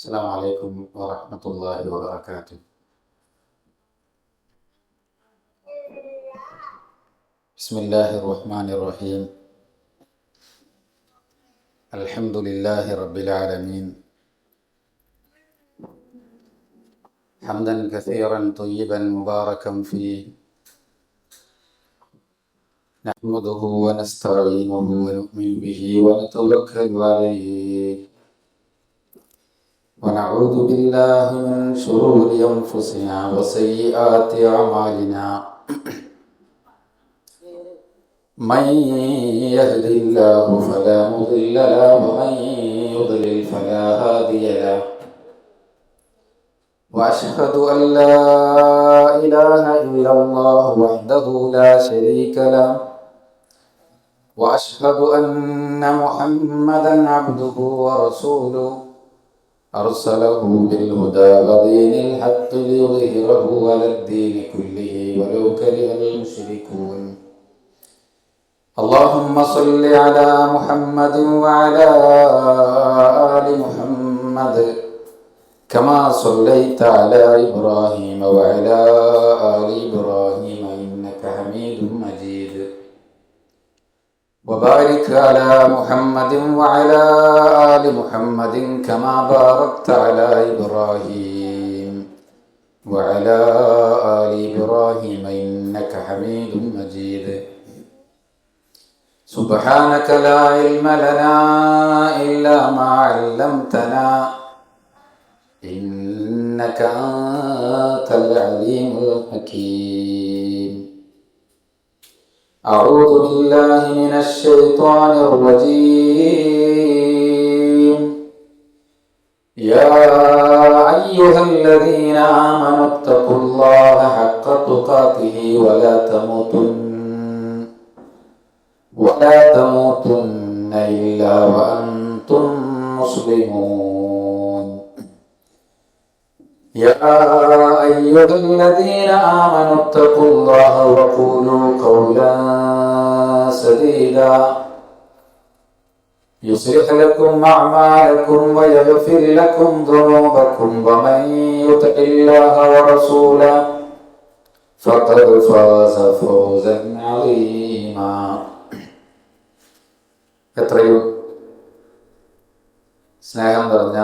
السلام عليكم ورحمة الله وبركاته. بسم الله الرحمن الرحيم. الحمد لله رب العالمين، حمدا كثيرا طيبا مباركا فيه، نحمده ونستعينه ونؤمن به ونتوكل عليه، ونعوذ بالله من شرور أنفسنا وسيئات أعمالنا. من يهد الله فلا مضل له ومن يضلل فلا هادي له، وأشهد أن لا إله إلا الله وحده لا شريك له، وأشهد أن محمدا عبده ورسوله أرسله بالهدى ودين الحق ليظهره على الدين كله ولو كره المشركون. اللهم صل على محمد وعلى آل محمد كما صليت على إبراهيم وعلى آل إبراهيم إنك حميد مجيد، وبارك على محمد وعلى آل محمد كما باركت على إبراهيم وعلى آل إبراهيم إنك حميد مجيد. سبحانك لا علم لنا إلا ما علمتنا إنك أنت العليم الحكيم. أعوذ بالله من الشيطان الرجيم. يا أيها الذين آمنوا اتقوا الله حق تقاته ولا تموتن إلا وأنتم مسلمون. يا أيها الذين آمنوا اتقوا الله وقولوا قولا سديدا يصلح لكم أعمالكم ويغفر لكم ذنوبكم، ومن يطع الله ورسوله فقد فاز فوزا عظيما. എത്രയും സ്നേഹം നിറഞ്ഞ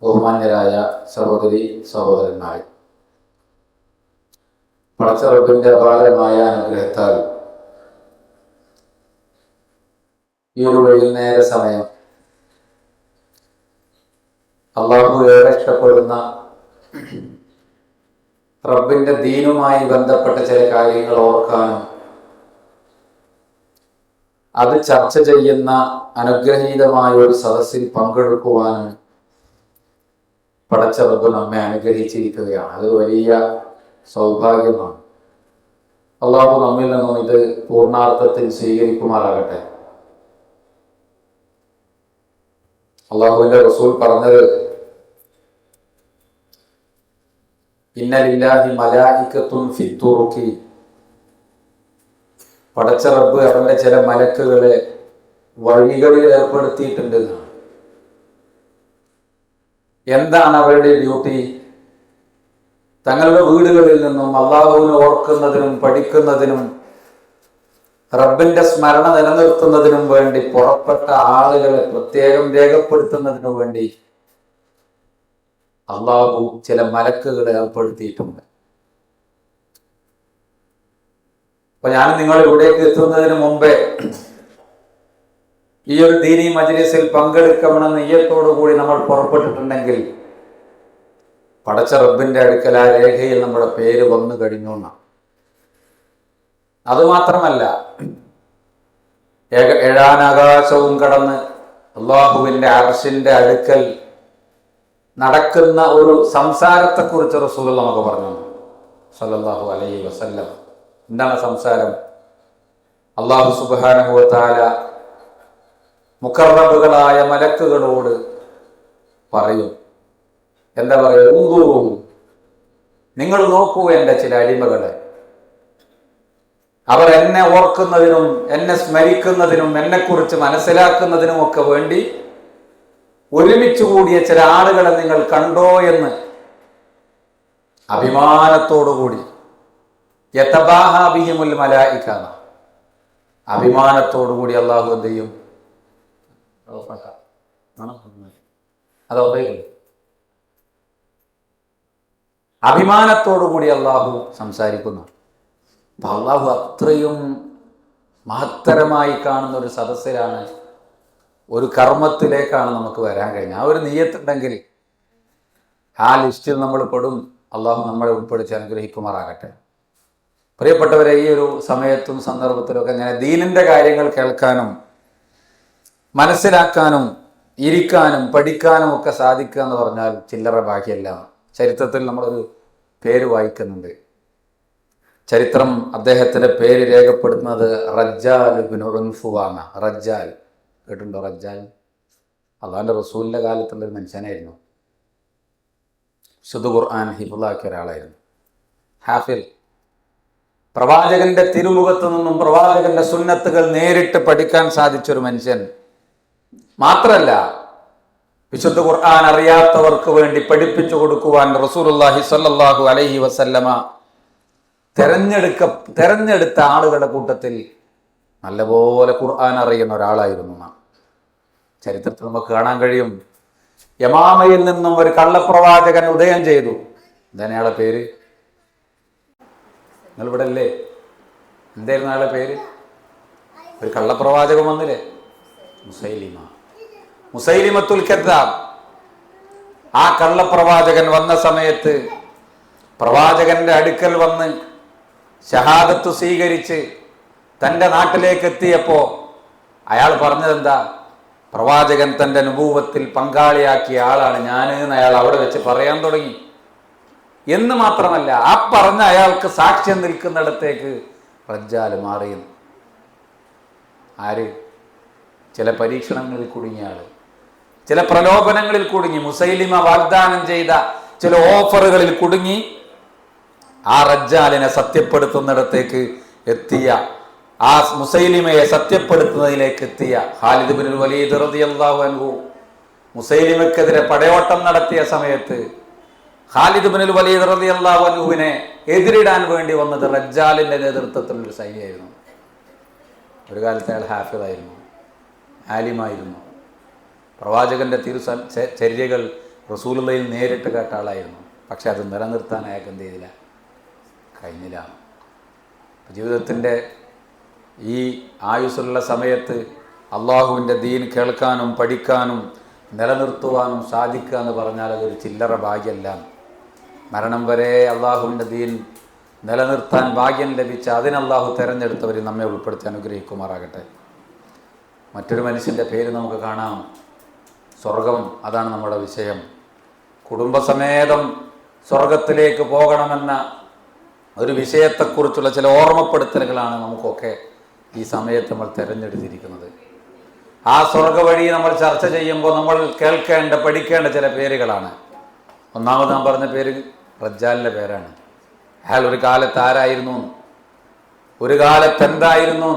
ബഹുമാന്യരായ സഹോദരി സഹോദരന്മാരെ, പടച്ച റബ്ബിന്റെ അപാരമായ അനുഗ്രഹത്താൽ ഈ ഒരു വൈകുന്നേര സമയം അള്ളാഹു ഏറെ ഇഷ്ടപ്പെടുന്ന റബ്ബിന്റെ ദീനുമായി ബന്ധപ്പെട്ട ചില കാര്യങ്ങൾ ഓർക്കാനും അത് ചർച്ച ചെയ്യുന്ന അനുഗ്രഹീതമായ ഒരു സദസ്സിൽ പങ്കെടുക്കുവാനും പടച്ച റബ്ബ് നമ്മെ അനുഗ്രഹിച്ചിരിക്കുകയാണ്. അത് വലിയ സൗഭാഗ്യമാണ്. അള്ളാഹു നമ്മിൽ നിന്നും ഇത് പൂർണ്ണാർത്ഥത്തിൽ സ്വീകരിക്കുമാറാകട്ടെ. അള്ളാഹുവിന്റെ റസൂൽ പറഞ്ഞത്, ഇന്ന ലില്ലാഹി മലായികത്തുൻ ഫിത്തുറുക്കി, പടച്ച റബ്ബ് അവന്റെ ചില മലക്കുകളെ വഴികളിൽ ഏർപ്പെടുത്തിയിട്ടുണ്ട്. എന്താണ് അവരുടെ ഡ്യൂട്ടി? തങ്ങളുടെ വീടുകളിൽ നിന്നും അള്ളാഹുവിനെ ഓർക്കുന്നതിനും പഠിക്കുന്നതിനും റബ്ബിന്റെ സ്മരണ നിലനിർത്തുന്നതിനും വേണ്ടി പുറപ്പെട്ട ആളുകളെ പ്രത്യേകം രേഖപ്പെടുത്തുന്നതിനു വേണ്ടി അള്ളാഹു ചില മലക്കുകളെ ഏർപ്പെടുത്തിയിട്ടുണ്ട്. അപ്പൊ ഞാൻ നിങ്ങൾ ഇവിടേക്ക് എത്തുന്നതിന് മുമ്പേ ഈ ഒരു ദീനി മജ്‌ലിസിൽ പങ്കെടുക്കണമെന്ന നിയ്യത്തോടു കൂടി നമ്മൾ പുറപ്പെട്ടിട്ടുണ്ടെങ്കിൽ പടച്ച റബ്ബിന്റെ അടുക്കൽ ആ രേഖയിൽ നമ്മുടെ പേര് വന്നു കഴിഞ്ഞു എന്നാണ്. അതുമാത്രമല്ല, ഏഴാനാകാശവും കടന്ന് അള്ളാഹുവിന്റെ അർശിന്റെ അടുക്കൽ നടക്കുന്ന ഒരു സംസാരത്തെക്കുറിച്ച് റസൂൽ നമുക്ക് പറഞ്ഞു സല്ലല്ലാഹു അലൈഹി വസല്ലം. എന്താണ് സംസാരം? അള്ളാഹു സുബ്ഹാനഹു വ തആല മുഖർറബുകളായ മലക്കുകളോട് പറയും. എന്താ പറയുക? നിങ്ങൾ നോക്കൂ എൻ്റെ ചില അടിമകളെ, അവർ എന്നെ ഓർക്കുന്നതിനും എന്നെ സ്മരിക്കുന്നതിനും എന്നെക്കുറിച്ച് മനസ്സിലാക്കുന്നതിനും ഒക്കെ വേണ്ടി ഒരുമിച്ച് കൂടിയ ചില ആളുകളെ നിങ്ങൾ കണ്ടോ എന്ന് അഭിമാനത്തോടുകൂടി യതബാഹാബിഹിമുൽ മലായിക, അഭിമാനത്തോടുകൂടി അള്ളാഹു എന്ത് ചെയ്യും? അഭിമാനത്തോടുകൂടി അള്ളാഹു സംസാരിക്കുന്നു. അപ്പൊ അള്ളാഹു അത്രയും മഹത്തരമായി കാണുന്ന ഒരു സദസ്സിലാണ്, ഒരു കർമ്മത്തിലേക്കാണ് നമുക്ക് വരാൻ കഴിഞ്ഞത്. ആ ഒരു നിയ്യത്തുണ്ടെങ്കിൽ ആ ലിസ്റ്റിൽ നമ്മൾ പെടും. അള്ളാഹു നമ്മളെ ഉൾപ്പെടുത്തി അനുഗ്രഹിക്കുമാറാകട്ടെ. പ്രിയപ്പെട്ടവരെ, ഈ ഒരു സമയത്തും സന്ദർഭത്തിലും ഒക്കെ ഇങ്ങനെ ദീനിന്റെ കാര്യങ്ങൾ കേൾക്കാനും മനസ്സിലാക്കാനും ഇരിക്കാനും പഠിക്കാനും ഒക്കെ സാധിക്കുക എന്ന് പറഞ്ഞാൽ ചില്ലറ ഭാഗ്യമല്ല. ചരിത്രത്തിൽ നമ്മളൊരു പേര് വായിക്കുന്നുണ്ട്. ചരിത്രം അദ്ദേഹത്തിന്റെ പേര് രേഖപ്പെടുത്തുന്നത് റജ്ജാൽ ഇബ്നു ഉൻഫുവാന. റജ്ജാൽ കേട്ടിട്ടുണ്ടോ? റജ്ജാൽ അള്ളാഹുവിന്റെ റസൂലിന്റെ കാലത്തുള്ളൊരു മനുഷ്യനായിരുന്നു. വിശുദ്ധ ഖുർആൻ ഹിഫ്ളാക്കിയ ഒരാളായിരുന്നു. ഹാഫിൽ, പ്രവാചകന്റെ തിരുമുഖത്തു നിന്നും പ്രവാചകന്റെ സുന്നത്തുകൾ നേരിട്ട് പഠിക്കാൻ സാധിച്ചൊരു മനുഷ്യൻ. മാത്രല്ല, വിശുദ്ധ ഖുർആൻ അറിയാത്തവർക്ക് വേണ്ടി പഠിപ്പിച്ചു കൊടുക്കുവാൻ റസൂലുള്ളാഹി സ്വല്ലല്ലാഹു അലൈഹി വസല്ലമ തെരഞ്ഞെടുത്ത ആളുകളുടെ കൂട്ടത്തിൽ നല്ലപോലെ ഖുർആൻ അറിയുന്ന ഒരാളായിരുന്നു. ചരിത്രത്തിൽ നമുക്ക് കാണാൻ കഴിയും. യമാമയിൽ നിന്നും ഒരു കള്ളപ്രവാചകൻ ഉദയം ചെയ്തു. എന്താണ് അയാളെ പേര്? നിങ്ങൾ ഇവിടെ അല്ലേ? എന്തായിരുന്നു അയാളെ പേര്? ഒരു കള്ളപ്രവാചകൻ വന്നില്ലേ? മുസൈലിമത്തുൽ കദ്ദാബ്. ആ കള്ളപ്രവാചകൻ വന്ന സമയത്ത് പ്രവാചകന്റെ അടുക്കൽ വന്ന് ഷഹാദത്ത് സ്വീകരിച്ച് തൻ്റെ നാട്ടിലേക്ക് എത്തിയപ്പോൾ അയാൾ പറഞ്ഞതെന്താ? പ്രവാചകൻ തൻ്റെ നുബൂവത്തിൽ പങ്കാളിയാക്കിയ ആളാണ് ഞാൻ എന്ന് അയാൾ അവിടെ വെച്ച് പറയാൻ തുടങ്ങി. എന്ന് മാത്രമല്ല, ആ പറഞ്ഞ അയാൾക്ക് സാക്ഷ്യം നിൽക്കുന്നിടത്തേക്ക് റജ്ജാൽ മാറിയെന്ന്. ആര്? ചില പരീക്ഷണങ്ങളിൽ കുടുങ്ങിയ ആള്, ചില പ്രലോഭനങ്ങളിൽ കുടുങ്ങി, മുസൈലിമ വാഗ്ദാനം ചെയ്ത ചില ഓഫറുകളിൽ കുടുങ്ങി ആ റജ്ജാലിനെ സത്യപ്പെടുത്തുന്നിടത്തേക്ക് എത്തിയ, ആ മുസൈലിമയെ സത്യപ്പെടുത്തുന്നതിലേക്ക് എത്തിയ ഖാലിദ് ഇബ്നുൽ വലീദ് റളിയല്ലാഹു അൻഹു മുസൈലിമക്കെതിരെ പടയോട്ടം നടത്തിയ സമയത്ത് ഖാലിദ് ഇബ്നുൽ വലീദ് റളിയല്ലാഹു അൻഹുവിനെ എതിരിടാൻ വേണ്ടി വന്നത് റജ്ജാലിന്റെ നേതൃത്വത്തിലുള്ള ഒരു സൈന്യമായിരുന്നു. ഒരു കാലത്ത് അയാൾ ഹാഫിളായിരുന്നു, ആലിമായിരുന്നു. പ്രവാചകന്റെ ചര്യകൾ റസൂലുള്ളാഹിൽ നേരിട്ട് കേട്ട ആളായിരുന്നു. പക്ഷെ അത് നിലനിർത്താൻ അയാൾക്ക് എന്ത് ചെയ്തില്ല? കഴിഞ്ഞില്ല. ജീവിതത്തിൻ്റെ ഈ ആയുസ്സുള്ള സമയത്ത് അള്ളാഹുവിൻ്റെ ദീൻ കേൾക്കാനും പഠിക്കാനും നിലനിർത്തുവാനും സാധിക്കുക എന്ന് പറഞ്ഞാൽ അതൊരു ചില്ലറ ഭാഗ്യമല്ല. മരണം വരെ അള്ളാഹുവിൻ്റെ ദീൻ നിലനിർത്താൻ ഭാഗ്യം ലഭിച്ച അതിന് അള്ളാഹു തിരഞ്ഞെടുത്തവരിൽ നമ്മെ ഉൾപ്പെടുത്തി അനുഗ്രഹിക്കുമാറാകട്ടെ. മറ്റൊരു മനുഷ്യൻ്റെ പേര് നമുക്ക് കാണാം, സ്വർഗം. അതാണ് നമ്മുടെ വിഷയം. കുടുംബസമേതം സ്വർഗത്തിലേക്ക് പോകണമെന്ന ഒരു വിഷയത്തെക്കുറിച്ചുള്ള ചില ഓർമ്മപ്പെടുത്തലുകളാണ് നമുക്കൊക്കെ ഈ സമയത്ത് നമ്മൾ തിരഞ്ഞെടുത്തിരിക്കുന്നത്. ആ സ്വർഗ വഴി നമ്മൾ ചർച്ച ചെയ്യുമ്പോൾ നമ്മൾ കേൾക്കേണ്ട പഠിക്കേണ്ട ചില പേരുകളാണ്. ഒന്നാമത് നാം പറഞ്ഞ പേര് റജ്ജാലിൻ്റെ പേരാണ്. അയാൾ ഒരു കാലത്ത് ആരായിരുന്നു, ഒരു കാലത്ത് എന്തായിരുന്നു.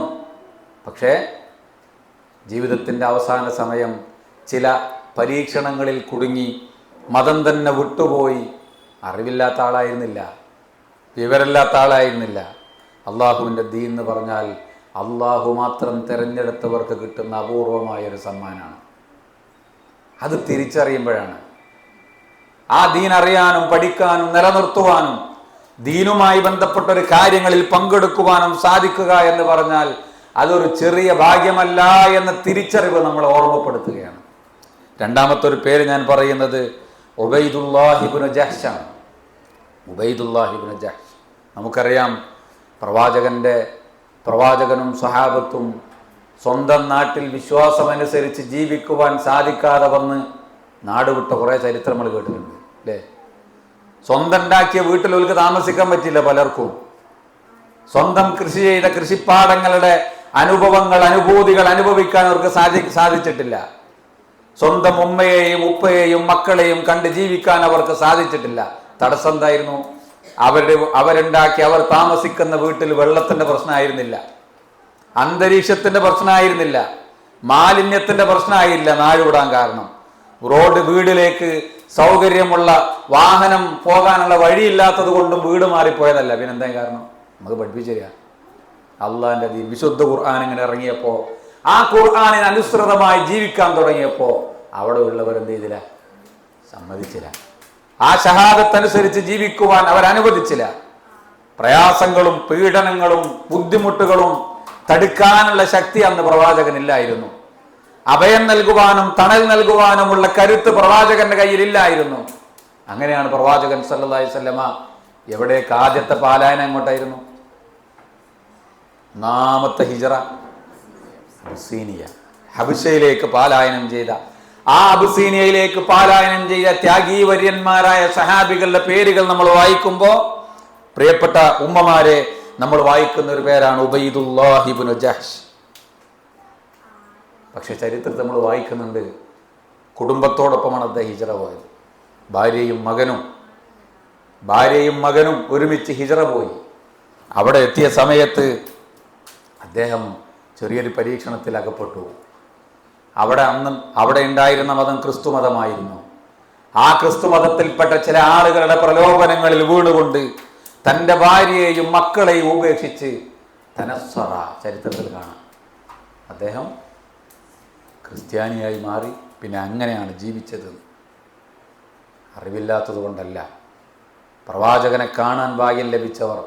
പക്ഷേ ജീവിതത്തിൻ്റെ അവസാന സമയം ചില പരീക്ഷണങ്ങളിൽ കുടുങ്ങി മതം തന്നെ വിട്ടുപോയി. അറിവില്ലാത്ത ആളായിരുന്നില്ല, വിവരമില്ലാത്ത ആളായിരുന്നില്ല. അള്ളാഹുവിൻ്റെ ദീൻ എന്ന് പറഞ്ഞാൽ അള്ളാഹു മാത്രം തിരഞ്ഞെടുത്തവർക്ക് കിട്ടുന്ന അപൂർവമായൊരു സമ്മാനമാണ്. അത് തിരിച്ചറിയുമ്പോഴാണ് ആ ദീൻ അറിയാനും പഠിക്കാനും നിലനിർത്തുവാനും ദീനുമായി ബന്ധപ്പെട്ട ഒരു കാര്യങ്ങളിൽ പങ്കെടുക്കുവാനും സാധിക്കുക എന്ന് പറഞ്ഞാൽ അതൊരു ചെറിയ ഭാഗ്യമല്ല എന്ന തിരിച്ചറിവ് നമ്മളെ ഓർമ്മപ്പെടുത്തുകയാണ്. രണ്ടാമത്തെ ഒരു പേര് ഞാൻ പറയുന്നത് ഉബൈദുല്ലാഹി ഇബ്നു ജഹ്ഷാണ്. ഉബൈദുല്ലാഹി ഇബ്നു ജഹ്ഷ്. നമുക്കറിയാം, പ്രവാചകനും സഹാബത്തും സ്വന്തം നാട്ടിൽ വിശ്വാസമനുസരിച്ച് ജീവിക്കുവാൻ സാധിക്കാതെ വന്ന് നാടുവിട്ട കുറേ ചരിത്രങ്ങൾ കേട്ടിട്ടുണ്ട് അല്ലേ? സ്വന്തം ഉണ്ടാക്കിയ വീട്ടിൽ അവർക്ക് താമസിക്കാൻ പറ്റില്ല പലർക്കും. സ്വന്തം കൃഷി ചെയ്ത കൃഷിപ്പാടങ്ങളുടെ അനുഭവങ്ങൾ അനുഭൂതികൾ അനുഭവിക്കാൻ അവർക്ക് സാധിച്ചിട്ടില്ല. സ്വന്തം ഉമ്മയെയും ഉപ്പയെയും മക്കളെയും കണ്ട് ജീവിക്കാൻ അവർക്ക് സാധിച്ചിട്ടില്ല. തടസ്സം എന്തായിരുന്നു? അവരുണ്ടാക്കി അവർ താമസിക്കുന്ന വീട്ടിൽ വെള്ളത്തിന്റെ പ്രശ്നമായിരുന്നില്ല, അന്തരീക്ഷത്തിന്റെ പ്രശ്നമായിരുന്നില്ല, മാലിന്യത്തിന്റെ പ്രശ്നമായില്ല നാടുവിടാൻ കാരണം. വീടിലേക്ക് സൗകര്യമുള്ള വാഹനം പോകാനുള്ള വഴിയില്ലാത്തത് കൊണ്ടും വീട് മാറിപ്പോയതല്ല. പിന്നെന്താ കാരണം? നമുക്ക് പഠിപ്പിച്ചില്ല. അള്ളാഹിന്റെ ദീൻ വിശുദ്ധ ഖുർആൻ ഇങ്ങനെ ഇറങ്ങിയപ്പോ, ആ ഖുർആനിന് അനുസൃതമായി ജീവിക്കാൻ തുടങ്ങിയപ്പോ അവിടെ ഉള്ളവർ എന്ത് ചെയ്തില്ല? സമ്മതിച്ചില്ല. ആ ഷഹാദത്തനുസരിച്ച് ജീവിക്കുവാൻ അവരനുവദിച്ചില്ല. പ്രയാസങ്ങളും പീഡനങ്ങളും ബുദ്ധിമുട്ടുകളും തടുക്കാനുള്ള ശക്തി അന്ന് പ്രവാചകനില്ലായിരുന്നു. അഭയം നൽകുവാനും തണൽ നൽകുവാനുമുള്ള കരുത്ത് പ്രവാചകന്റെ കയ്യിലില്ലായിരുന്നു. അങ്ങനെയാണ് പ്രവാചകൻ സല്ലല്ലാഹു അലൈഹി വസല്ലമ എവിടേക്ക് ആദ്യത്തെ പാലായനം എങ്ങോട്ടായിരുന്നു? ഒന്നാമത്തെ ഹിജറ അബിസീനിയ, ഹബശയിലേക്ക് പാലായനം ചെയ്ത, ആ അബിസീനിയയിലേക്ക് പാലായനം ചെയ്ത ത്യാഗീവര്യന്മാരായ സഹാബികളുടെ പേരുകൾ നമ്മൾ വായിക്കുമ്പോൾ, പ്രിയപ്പെട്ട ഉമ്മമാരെ, നമ്മൾ വായിക്കുന്ന ഒരു പേരാണ് ഉബൈദുല്ലാഹി ഇബ്നു ജഹ്ഷ്. പക്ഷെ ചരിത്രത്തിൽ നമ്മൾ വായിക്കുന്നുണ്ട് കുടുംബത്തോടൊപ്പമാണ് അദ്ദേഹം ഹിജറ പോയത്. ഭാര്യയും മകനും ഒരുമിച്ച് ഹിജറ പോയി. അവിടെ എത്തിയ സമയത്ത് അദ്ദേഹം ചെറിയൊരു പരീക്ഷണത്തിൽ അകപ്പെട്ടു. അവിടെ ഉണ്ടായിരുന്ന മതം ക്രിസ്തു മതമായിരുന്നു. ആ ക്രിസ്തു മതത്തിൽപ്പെട്ട ചില ആളുകളുടെ പ്രലോഭനങ്ങളിൽ വീണുകൊണ്ട് തൻ്റെ ഭാര്യയെയും മക്കളെയും ഉപേക്ഷിച്ച് തനസ്വറ, ചരിത്രത്തിൽ കാണാം, അദ്ദേഹം ക്രിസ്ത്യാനിയായി മാറി. പിന്നെ അങ്ങനെയാണ് ജീവിച്ചത്. അറിവില്ലാത്തത് കൊണ്ടല്ല. പ്രവാചകനെ കാണാൻ ഭാഗ്യം ലഭിച്ചവർ,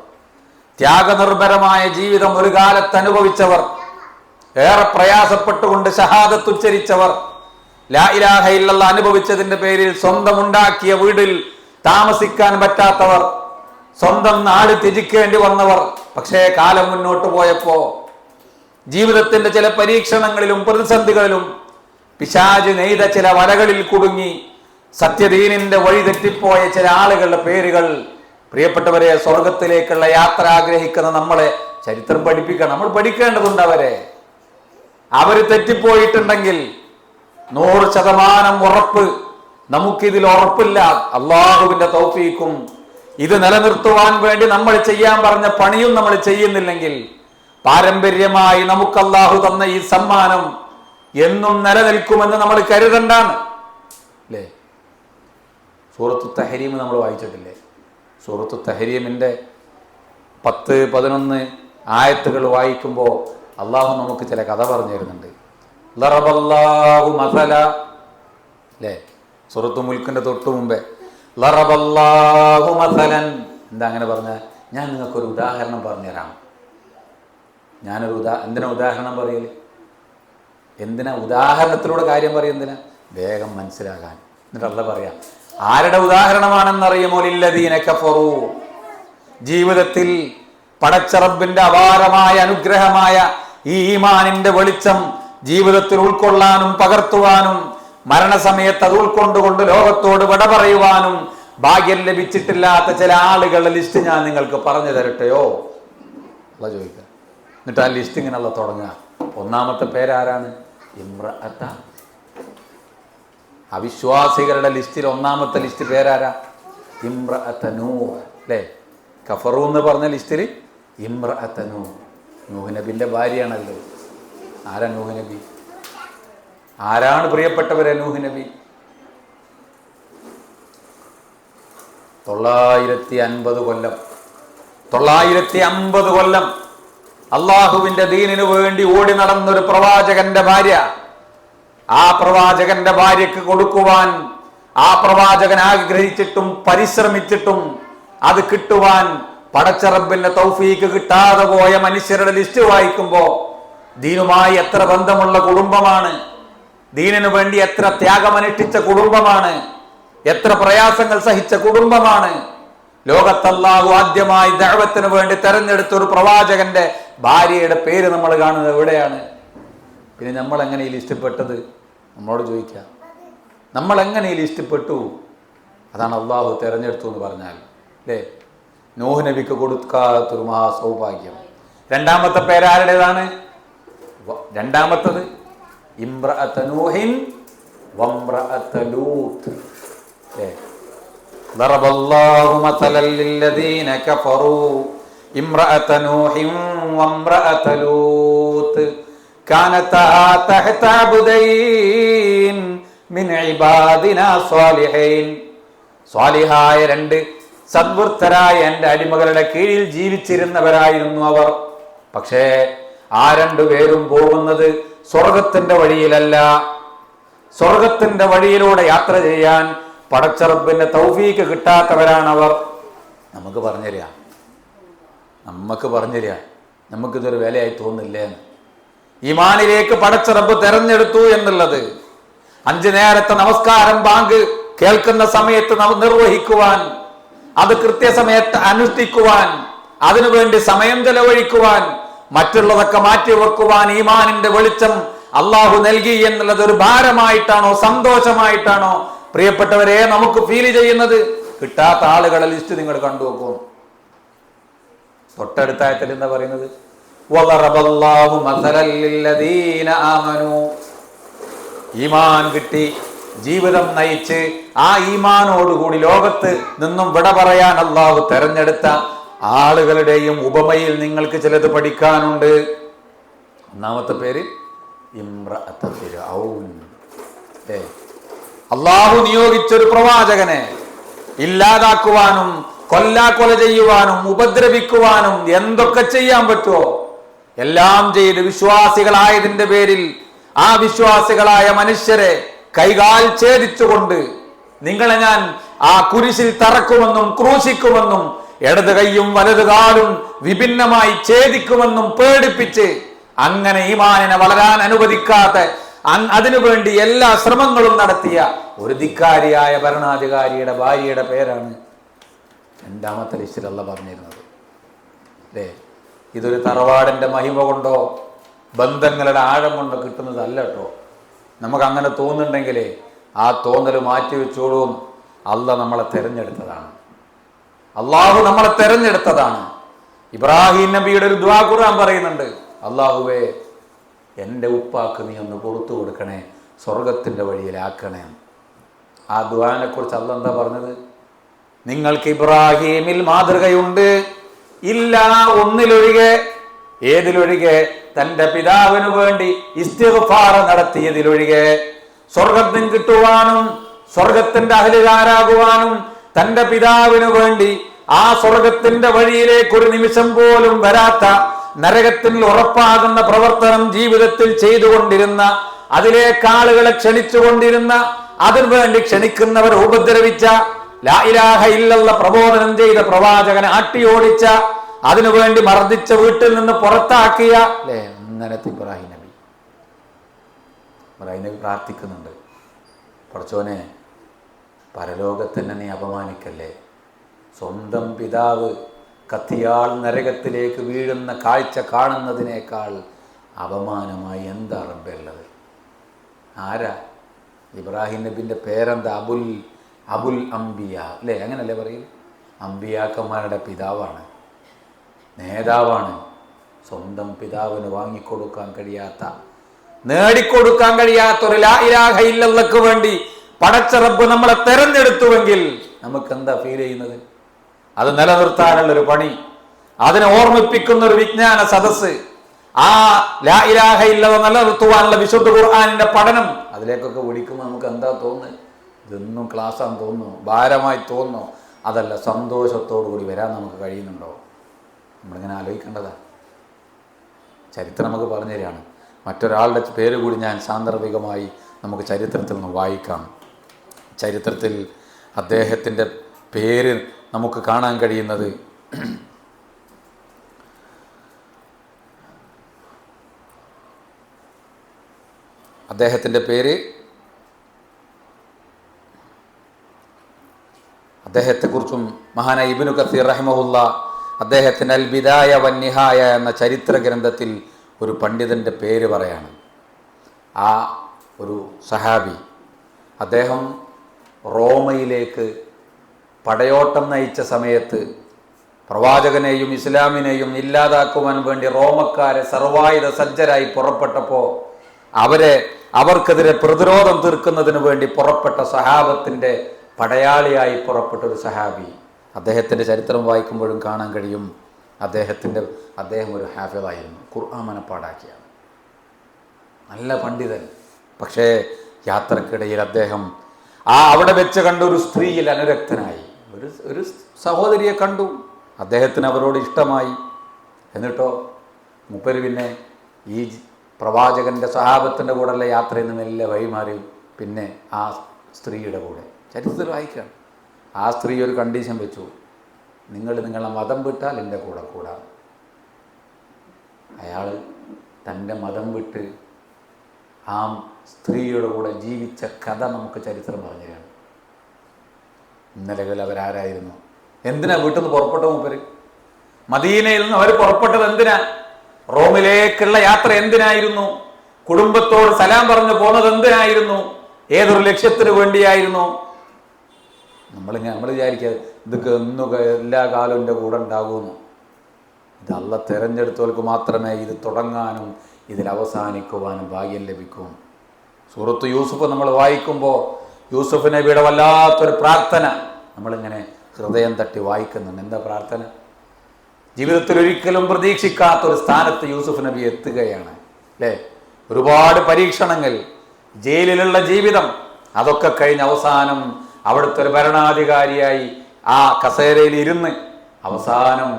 ത്യാഗനിർഭരമായ ജീവിതം ഒരു കാലത്ത് അനുഭവിച്ചവർ, ഏറെ പ്രയാസപ്പെട്ടുകൊണ്ട് ഷഹാദത്ത് ഉച്ചരിച്ചവർ, ലാ ഇലാഹ ഇല്ലല്ലാഹ് അനുഭവിച്ചതിന്റെ പേരിൽ സ്വന്തം ഉണ്ടാക്കിയ വീട്ടിൽ താമസിക്കാൻ പറ്റാത്തവർ, സ്വന്തം നാട് ത്യജിക്കേണ്ടി വന്നവർ. പക്ഷേ കാലം മുന്നോട്ട് പോയപ്പോ ജീവിതത്തിന്റെ ചില പരീക്ഷണങ്ങളിലും പ്രതിസന്ധികളിലും പിശാച് നെയ്ത ചില വലകളിൽ കുടുങ്ങി സത്യദീനിന്റെ വഴി തെറ്റിപ്പോയ ചില ആളുകളുടെ പേരുകൾ, പ്രിയപ്പെട്ടവരെ, സ്വർഗത്തിലേക്കുള്ള യാത്ര ആഗ്രഹിക്കുന്ന നമ്മളെ ചരിത്രം പഠിപ്പിക്കണം. നമ്മൾ പഠിക്കേണ്ടതുണ്ട്. അവര് തെറ്റിപ്പോയിട്ടുണ്ടെങ്കിൽ 100% ഉറപ്പ്, നമുക്കിതിൽ ഉറപ്പില്ല. അള്ളാഹുവിന്റെ തൗഫീഖും ഇത് നിലനിർത്തുവാൻ വേണ്ടി നമ്മൾ ചെയ്യാൻ പറഞ്ഞ പണിയും നമ്മൾ ചെയ്യുന്നില്ലെങ്കിൽ പാരമ്പര്യമായി നമുക്ക് അള്ളാഹു തന്ന ഈ സമ്മാനം എന്നും നിലനിൽക്കുമെന്ന് നമ്മൾ കരുതണ്ടാണ്. അല്ലേ? സൂറത്തു തഹരീം നമ്മൾ വായിച്ചിട്ടില്ലേ? സൂറത്തു തഹരീമിന്റെ 10-11 ആയത്തുകൾ വായിക്കുമ്പോൾ അള്ളാഹു നമുക്ക് ചില കഥ പറഞ്ഞു തരുന്നുണ്ട്. ലറബല്ലാഹു മസല, അല്ലേ? സൂറത്തു മുൽക്കിന്റെ തൊട്ടു മുമ്പേ ലറബല്ലാഹു മസലൻ. എന്താ അങ്ങനെ പറഞ്ഞ? ഞാൻ നിങ്ങൾക്കൊരു ഉദാഹരണം പറഞ്ഞുതരാം. എന്തിനാ ഉദാഹരണം പറയല്? എന്തിനാ ഉദാഹരണത്തിലൂടെ കാര്യം പറയും? എന്തിനാ? വേഗം മനസ്സിലാകാൻ. എന്നിട്ട് അള്ളാഹ് പറയാം, ആരുടെ ഉദാഹരണമാണെന്നറിയുമോ? ലില്ലദീന കഫറൂ, ജീവിതത്തിൽ പടച്ച റബ്ബിന്റെ അപാരമായ അനുഗ്രഹമായ ഈ ഈമാനിന്റെ വെളിച്ചം ജീവിതത്തിൽ ഉൾക്കൊള്ളാനും പകർത്തുവാനും മരണസമയത്ത് അത് ഉൾക്കൊണ്ടുകൊണ്ട് ലോകത്തോട് വിട പറയുവാനും ഭാഗ്യം ലഭിച്ചിട്ടില്ലാത്ത ചില ആളുകളുടെ ലിസ്റ്റ് ഞാൻ നിങ്ങൾക്ക് പറഞ്ഞു തരട്ടെയോ? അല്ല ചോദിക്കുക. എന്നിട്ട് ആ ലിസ്റ്റ് ഇങ്ങനെയുള്ള തുടങ്ങുക. ഒന്നാമത്തെ പേരാരാണ്? ഇമ്രഅത്ത. അവിശ്വാസികളുടെ ലിസ്റ്റിൽ ഒന്നാമത്തെ ലിസ്റ്റ് പേരാരാ? ഇമ്രഅത്ത നൂഹ്. അല്ലേ? കഫറു എന്ന് പറഞ്ഞ ലിസ്റ്റിൽ ഇമ്രഅത്ത നൂഹ്, നൂഹ് നബിന്റെ ഭാര്യയാണല്ലോ. ആരാ നൂഹ് നബി? ആരാണ് പ്രിയപ്പെട്ടവരെ നൂഹ് നബി? 950 കൊല്ലം അള്ളാഹുവിന്റെ ദീനിനു വേണ്ടി ഓടി നടന്നൊരു പ്രവാചകന്റെ ഭാര്യ. ആ പ്രവാചകന്റെ ഭാര്യക്ക് കൊടുക്കുവാൻ ആ പ്രവാചകൻ ആഗ്രഹിച്ചിട്ടും പരിശ്രമിച്ചിട്ടും അത് കിട്ടുവാൻ പടച്ച റബ്ബിന്റെ തൗഫീക്ക് കിട്ടാതെ പോയ മനുഷ്യരുടെ ലിസ്റ്റ് വായിക്കുമ്പോ ദീനുമായി എത്ര ബന്ധമുള്ള കുടുംബമാണ്, ദീനിനു വേണ്ടി എത്ര ത്യാഗമനുഷ്ഠിച്ച കുടുംബമാണ്, എത്ര പ്രയാസങ്ങൾ സഹിച്ച കുടുംബമാണ്. ലോകത്തല്ലാഹു ആദ്യമായി ദഅവത്തിന് വേണ്ടി തെരഞ്ഞെടുത്ത ഒരു പ്രവാചകന്റെ ഭാര്യയുടെ പേര് നമ്മൾ കാണുന്നത് എവിടെയാണ്? പിന്നെ നമ്മൾ എങ്ങനെ ഈ ലിസ്റ്റിൽപ്പെട്ടത്? നമ്മളോട് ചോദിക്കാം, നമ്മൾ എങ്ങനെ ഈ ലിസ്റ്റിൽപ്പെട്ടു? അതാണ് അള്ളാഹു തെരഞ്ഞെടുത്തു എന്ന് പറഞ്ഞാൽ, അല്ലേ? നൂഹ് നബിക്ക് കൊടുക്കാത്തൊരു മഹാസൗഭാഗ്യം. രണ്ടാമത്തെ പേരാരുടേതാണ്? രണ്ടാമത്തത് ഇംറഅത നൂഹിൻ വംറഅത ലൂത്ത്. ളറബല്ലാഹു മസലൻ ലില്ലദീന കഫറൂ ഇംറഅത നൂഹിൻ വംറഅത ലൂത്ത് കാനതാ തഹത അബ്ദൈൻ മിൻ ഇബാദിനാ സ്വാലിഹീൻ. സ്വാലിഹായ രണ്ട് സദ്വൃത്തരായ എൻ്റെ അടിമകളുടെ കീഴിൽ ജീവിച്ചിരുന്നവരായിരുന്നു അവർ. പക്ഷേ ആ രണ്ടുപേരും പോകുന്നത് സ്വർഗത്തിന്റെ വഴിയിലല്ല. സ്വർഗത്തിന്റെ വഴിയിലൂടെ യാത്ര ചെയ്യാൻ പടച്ചറബിന്റെ തൗഫീക്ക് കിട്ടാത്തവരാണവർ. നമുക്ക് പറഞ്ഞുതരിക, നമുക്കിതൊരു വിലയായി തോന്നില്ലേ? ഈമാനിലേക്ക് പടച്ചറബ് തെരഞ്ഞെടുത്തു എന്നുള്ളത് 5 നേരത്തെ നമസ്കാരം ബാങ്ക് കേൾക്കുന്ന സമയത്ത് നിർവഹിക്കുവാൻ, അത് കൃത്യസമയത്ത് അനുഷ്ഠിക്കുവാൻ, അതിനുവേണ്ടി സമയം ചെലവഴിക്കുവാൻ, മറ്റുള്ളതൊക്കെ മാറ്റിവെക്കുവാൻ ഈമാനിന്റെ വെളിച്ചം അള്ളാഹു നൽകി എന്നുള്ളത് ഒരു ഭാരമായിട്ടാണോ സന്തോഷമായിട്ടാണോ പ്രിയപ്പെട്ടവരെ നമുക്ക് ഫീൽ ചെയ്യുന്നത്? കിട്ടാത്ത ആളുകളെ ലിസ്റ്റ് നിങ്ങൾ കണ്ടുവെക്കും. തൊട്ടടുത്തായത്തിൽ എന്താ പറയുന്നത്? ഈമാൻ കിട്ടി ജീവിതം നയിച്ച് ആ ഈമാനോടുകൂടി ലോകത്ത് നിന്നും വിട പറയാൻ അള്ളാഹു തെരഞ്ഞെടുത്ത ആളുകളുടെയും ഉപമയിൽ നിങ്ങൾക്ക് ചിലത് പഠിക്കാനുണ്ട്. ഒന്നാമത്തെ പേര് ഇംറഅത്ത് ഫിർഔൻ. അള്ളാഹു നിയോഗിച്ചൊരു പ്രവാചകനെ ഇല്ലാതാക്കുവാനും കൊല ചെയ്യുവാനും ഉപദ്രവിക്കുവാനും എന്തൊക്കെ ചെയ്യാൻ പറ്റുമോ എല്ലാം ചെയ്ത് വിശ്വാസികളായതിന്റെ പേരിൽ ആ വിശ്വാസികളായ മനുഷ്യരെ കൈകാൽ ഛേദിച്ചുകൊണ്ട് നിങ്ങളെ ഞാൻ ആ കുരിശിൽ തറക്കുമെന്നും ക്രൂശിക്കുമെന്നും ഇടത് കൈയും വലത് കാലും വിഭിന്നമായി ഛേദിക്കുമെന്നും പേടിപ്പിച്ച് അങ്ങനെ ഈമാനിനെ വളരാൻ അനുവദിക്കാത്ത അതിനുവേണ്ടി എല്ലാ ശ്രമങ്ങളും നടത്തിയ ഒരു ധിക്കാരിയായ ഭരണാധികാരിയുടെ ഭാര്യയുടെ പേരാണ് രണ്ടാമത്തെ ലിസ്റ്റിൽ അല്ലാഹു പറഞ്ഞിരുന്നത്. അല്ലേ? ഇതൊരു തറവാടിന്റെ മഹിമ കൊണ്ടോ ബന്ധങ്ങളുടെ ആഴം കൊണ്ടോ കിട്ടുന്നതല്ല കേട്ടോ. നമുക്ക് അങ്ങനെ തോന്നുന്നുണ്ടെങ്കിലേ ആ തോന്നൽ മാറ്റിവെച്ചോളൂ. അള്ളാഹ് നമ്മളെ തെരഞ്ഞെടുത്തതാണ്. അള്ളാഹു നമ്മളെ തെരഞ്ഞെടുത്തതാണ്. ഇബ്രാഹിം നബിയുടെ ഒരു ദുആ ഖുർആൻ പറയുന്നുണ്ട്, അള്ളാഹുവേ എൻ്റെ ഉപ്പാക്ക് നീ ഒന്ന് പുറത്തു കൊടുക്കണേ, സ്വർഗത്തിൻ്റെ വഴിയിലാക്കണേ. ആ ദുആനെ കുറിച്ച് അള്ളാഹ് എന്താ പറഞ്ഞത്? നിങ്ങൾക്ക് ഇബ്രാഹീമിൽ മാതൃകയുണ്ട്, ഇല്ല ഒന്നിലൊഴികെ. ഏതിലൊഴികെ? തൻ്റെ പിതാവിനു വേണ്ടി ഇസ്തിഗ്ഫാർ നടത്തിയതിലൊഴികെ. സ്വർഗത്തിന് കിട്ടുവാനും സ്വർഗത്തിന്റെ അഹ്ലുകാരാകുവാനും തൻ്റെ പിതാവിനു വേണ്ടി ആ സ്വർഗത്തിന്റെ വഴിയിലേക്ക് ഒരു നിമിഷം പോലും വരാത്ത, നരകത്തിൽ ഉറപ്പാകുന്ന പ്രവർത്തനം ജീവിതത്തിൽ ചെയ്തുകൊണ്ടിരുന്ന, അതിലേക്ക് ആളുകളെ ക്ഷണിച്ചുകൊണ്ടിരുന്ന, അതിനുവേണ്ടി ക്ഷണിക്കുന്നവരെ ഉപദ്രവിച്ച, ലാ ഇലാഹ ഇല്ലല്ലാഹ് പ്രബോധനം ചെയ്ത പ്രവാചകനെ അട്ടിയോടിച്ച, അതിനുവേണ്ടി മർദ്ദിച്ച, വീട്ടിൽ നിന്ന് പുറത്താക്കിയ അങ്ങനത്തെ ഇബ്രാഹിം നബി പ്രാർത്ഥിക്കുന്നുണ്ട്, പടച്ചോനെ പരലോകത്തന്നെ നീ അപമാനിക്കല്ലേ. സ്വന്തം പിതാവ് കത്തിയാൾ നരകത്തിലേക്ക് വീഴുന്ന കാഴ്ച കാണുന്നതിനേക്കാൾ അപമാനമായി എന്താ റബ്ബുള്ളത്? ആരാ? ഇബ്രാഹിം നബിന്റെ പേരെന്താ? അബുൽ അംബിയ അല്ലേ? അങ്ങനല്ലേ പറയും? അംബിയാക്കന്മാരുടെ പിതാവാണ്, നേതാവാണ്. സ്വന്തം പിതാവിന് വാങ്ങിക്കൊടുക്കാൻ കഴിയാത്ത, നേടിക്കൊടുക്കാൻ കഴിയാത്ത ഒരു ലാ ഇലാഹ ഇല്ലല്ലാഹ്ക്ക് വേണ്ടി പടച്ച റബ്ബ് നമ്മളെ തെരഞ്ഞെടുത്തുവെങ്കിൽ നമുക്ക് എന്താ ഫീൽ ചെയ്യുന്നത്? അത് നിലനിർത്താനുള്ളൊരു പണി, അതിനെ ഓർമ്മിപ്പിക്കുന്ന ഒരു വിജ്ഞാന സദസ്സ്, ആ ലാ ഇലാഹ ഇല്ലല്ലാഹ് നിലനിർത്തുവാനുള്ള വിശുദ്ധ ഖുർആനിന്റെ പഠനം, അതിലേക്കൊക്കെ വിളിക്കുമ്പോൾ നമുക്ക് എന്താ തോന്നുന്നത്? ഇതൊന്നും ക്ലാസ്സാന്ന് തോന്നുന്നു, ഭാരമായി തോന്നുന്നു? അതല്ല, സന്തോഷത്തോടു കൂടി വരാൻ നമുക്ക് കഴിയുന്നുണ്ടോ? നമ്മളിങ്ങനെ ആലോചിക്കേണ്ടതാ. ചരിത്രം നമുക്ക് പറഞ്ഞു തരികയാണ്. മറ്റൊരാളുടെ പേര് കൂടി ഞാൻ സാന്ദർഭികമായി നമുക്ക് ചരിത്രത്തിൽ നിന്ന് വായിക്കാം. ചരിത്രത്തിൽ അദ്ദേഹത്തിൻ്റെ പേര് നമുക്ക് കാണാൻ കഴിയുന്നത് അദ്ദേഹത്തെക്കുറിച്ചും മഹാനായ ഇബ്നു കസീർ റഹിമഹുല്ല അദ്ദേഹത്തിൻ്റെ അൽ ബിദായ വന്നിഹായ എന്ന ചരിത്ര ഗ്രന്ഥത്തിൽ ഒരു പണ്ഡിതൻ്റെ പേര് പറയാണ്. ആ ഒരു സഹാബി, അദ്ദേഹം റോമയിലേക്ക് പടയോട്ടം നയിച്ച സമയത്ത് പ്രവാചകനെയും ഇസ്ലാമിനെയും ഇല്ലാതാക്കുവാൻ വേണ്ടി റോമക്കാരെ സർവായുധ സജ്ജരായി പുറപ്പെട്ടപ്പോൾ അവർക്കെതിരെ പ്രതിരോധം തീർക്കുന്നതിന് വേണ്ടി പുറപ്പെട്ട സഹാബത്തിൻ്റെ പടയാളിയായി പുറപ്പെട്ടൊരു സഹാബി. അദ്ദേഹത്തിൻ്റെ ചരിത്രം വായിക്കുമ്പോഴും കാണാൻ കഴിയും അദ്ദേഹം ഒരു ഹാഫിളായിരുന്നു, ഖുർആൻ മനപ്പാടാക്കിയാണ്, നല്ല പണ്ഡിതൻ. പക്ഷേ യാത്രക്കിടയിൽ അദ്ദേഹം അവിടെ വെച്ച് കണ്ട ഒരു സ്ത്രീയിൽ അനുരക്തനായി. ഒരു സഹോദരിയെ കണ്ടു, അദ്ദേഹത്തിന് അവരോട് ഇഷ്ടമായി. എന്നിട്ടോ മൂപ്പര് പിന്നെ ഈ പ്രവാചകന്റെ സഹാബത്തിൻ്റെ കൂടെയുള്ള യാത്രയിൽ നിന്ന് മെല്ലെ വഴിമാറി പിന്നെ ആ സ്ത്രീയുടെ കൂടെ. ചരിത്രത്തിൽ വായിക്കുകയാണ്. ആ സ്ത്രീ ഒരു കണ്ടീഷൻ വെച്ചു, നിങ്ങളെ മതം വിട്ടാൽ എൻ്റെ കൂടെ കൂടാം. അയാൾ തൻ്റെ മതം വിട്ട് ആ സ്ത്രീയുടെ കൂടെ ജീവിച്ച കഥ നമുക്ക് ചരിത്രം പറഞ്ഞു തരാണ്. ഇന്നലകൾ അവരാരായിരുന്നു? എന്തിനാ വീട്ടിൽ നിന്ന് പുറപ്പെട്ട മൂപ്പര്? മദീനയിൽ നിന്ന് അവർ പുറപ്പെട്ടത് എന്തിനാ? റോമിലേക്കുള്ള യാത്ര എന്തിനായിരുന്നു? കുടുംബത്തോട് സലാം പറഞ്ഞു പോകുന്നത് എന്തിനായിരുന്നു? ഏതൊരു ലക്ഷ്യത്തിന് വേണ്ടിയായിരുന്നു? നമ്മൾ വിചാരിക്കുക ഇതൊക്കെ എല്ലാ കാലവും എൻ്റെ കൂടെ ഉണ്ടാകുമെന്ന്. ഇത് അള്ള തിരഞ്ഞെടുത്തവർക്ക് മാത്രമേ ഇത് തുടങ്ങാനും ഇതിൽ അവസാനിക്കുവാനും ഭാഗ്യം ലഭിക്കും. സൂറത്ത് യൂസുഫ് നമ്മൾ വായിക്കുമ്പോൾ യൂസുഫ് നബിയുടെ വല്ലാത്തൊരു പ്രാർത്ഥന നമ്മളിങ്ങനെ ഹൃദയം തട്ടി വായിക്കുന്നുണ്ട്. എന്താ പ്രാർത്ഥന? ജീവിതത്തിൽ ഒരിക്കലും പ്രതീക്ഷിക്കാത്തൊരു സ്ഥാനത്ത് യൂസുഫ് നബി എത്തുകയാണ്, അല്ലേ? ഒരുപാട് പരീക്ഷണങ്ങൾ, ജയിലിലുള്ള ജീവിതം, അതൊക്കെ കഴിഞ്ഞ് അവസാനം അവിടുത്തെ ഒരു ഭരണാധികാരിയായി ആ കസേരയിൽ ഇരുന്ന് അവസാനം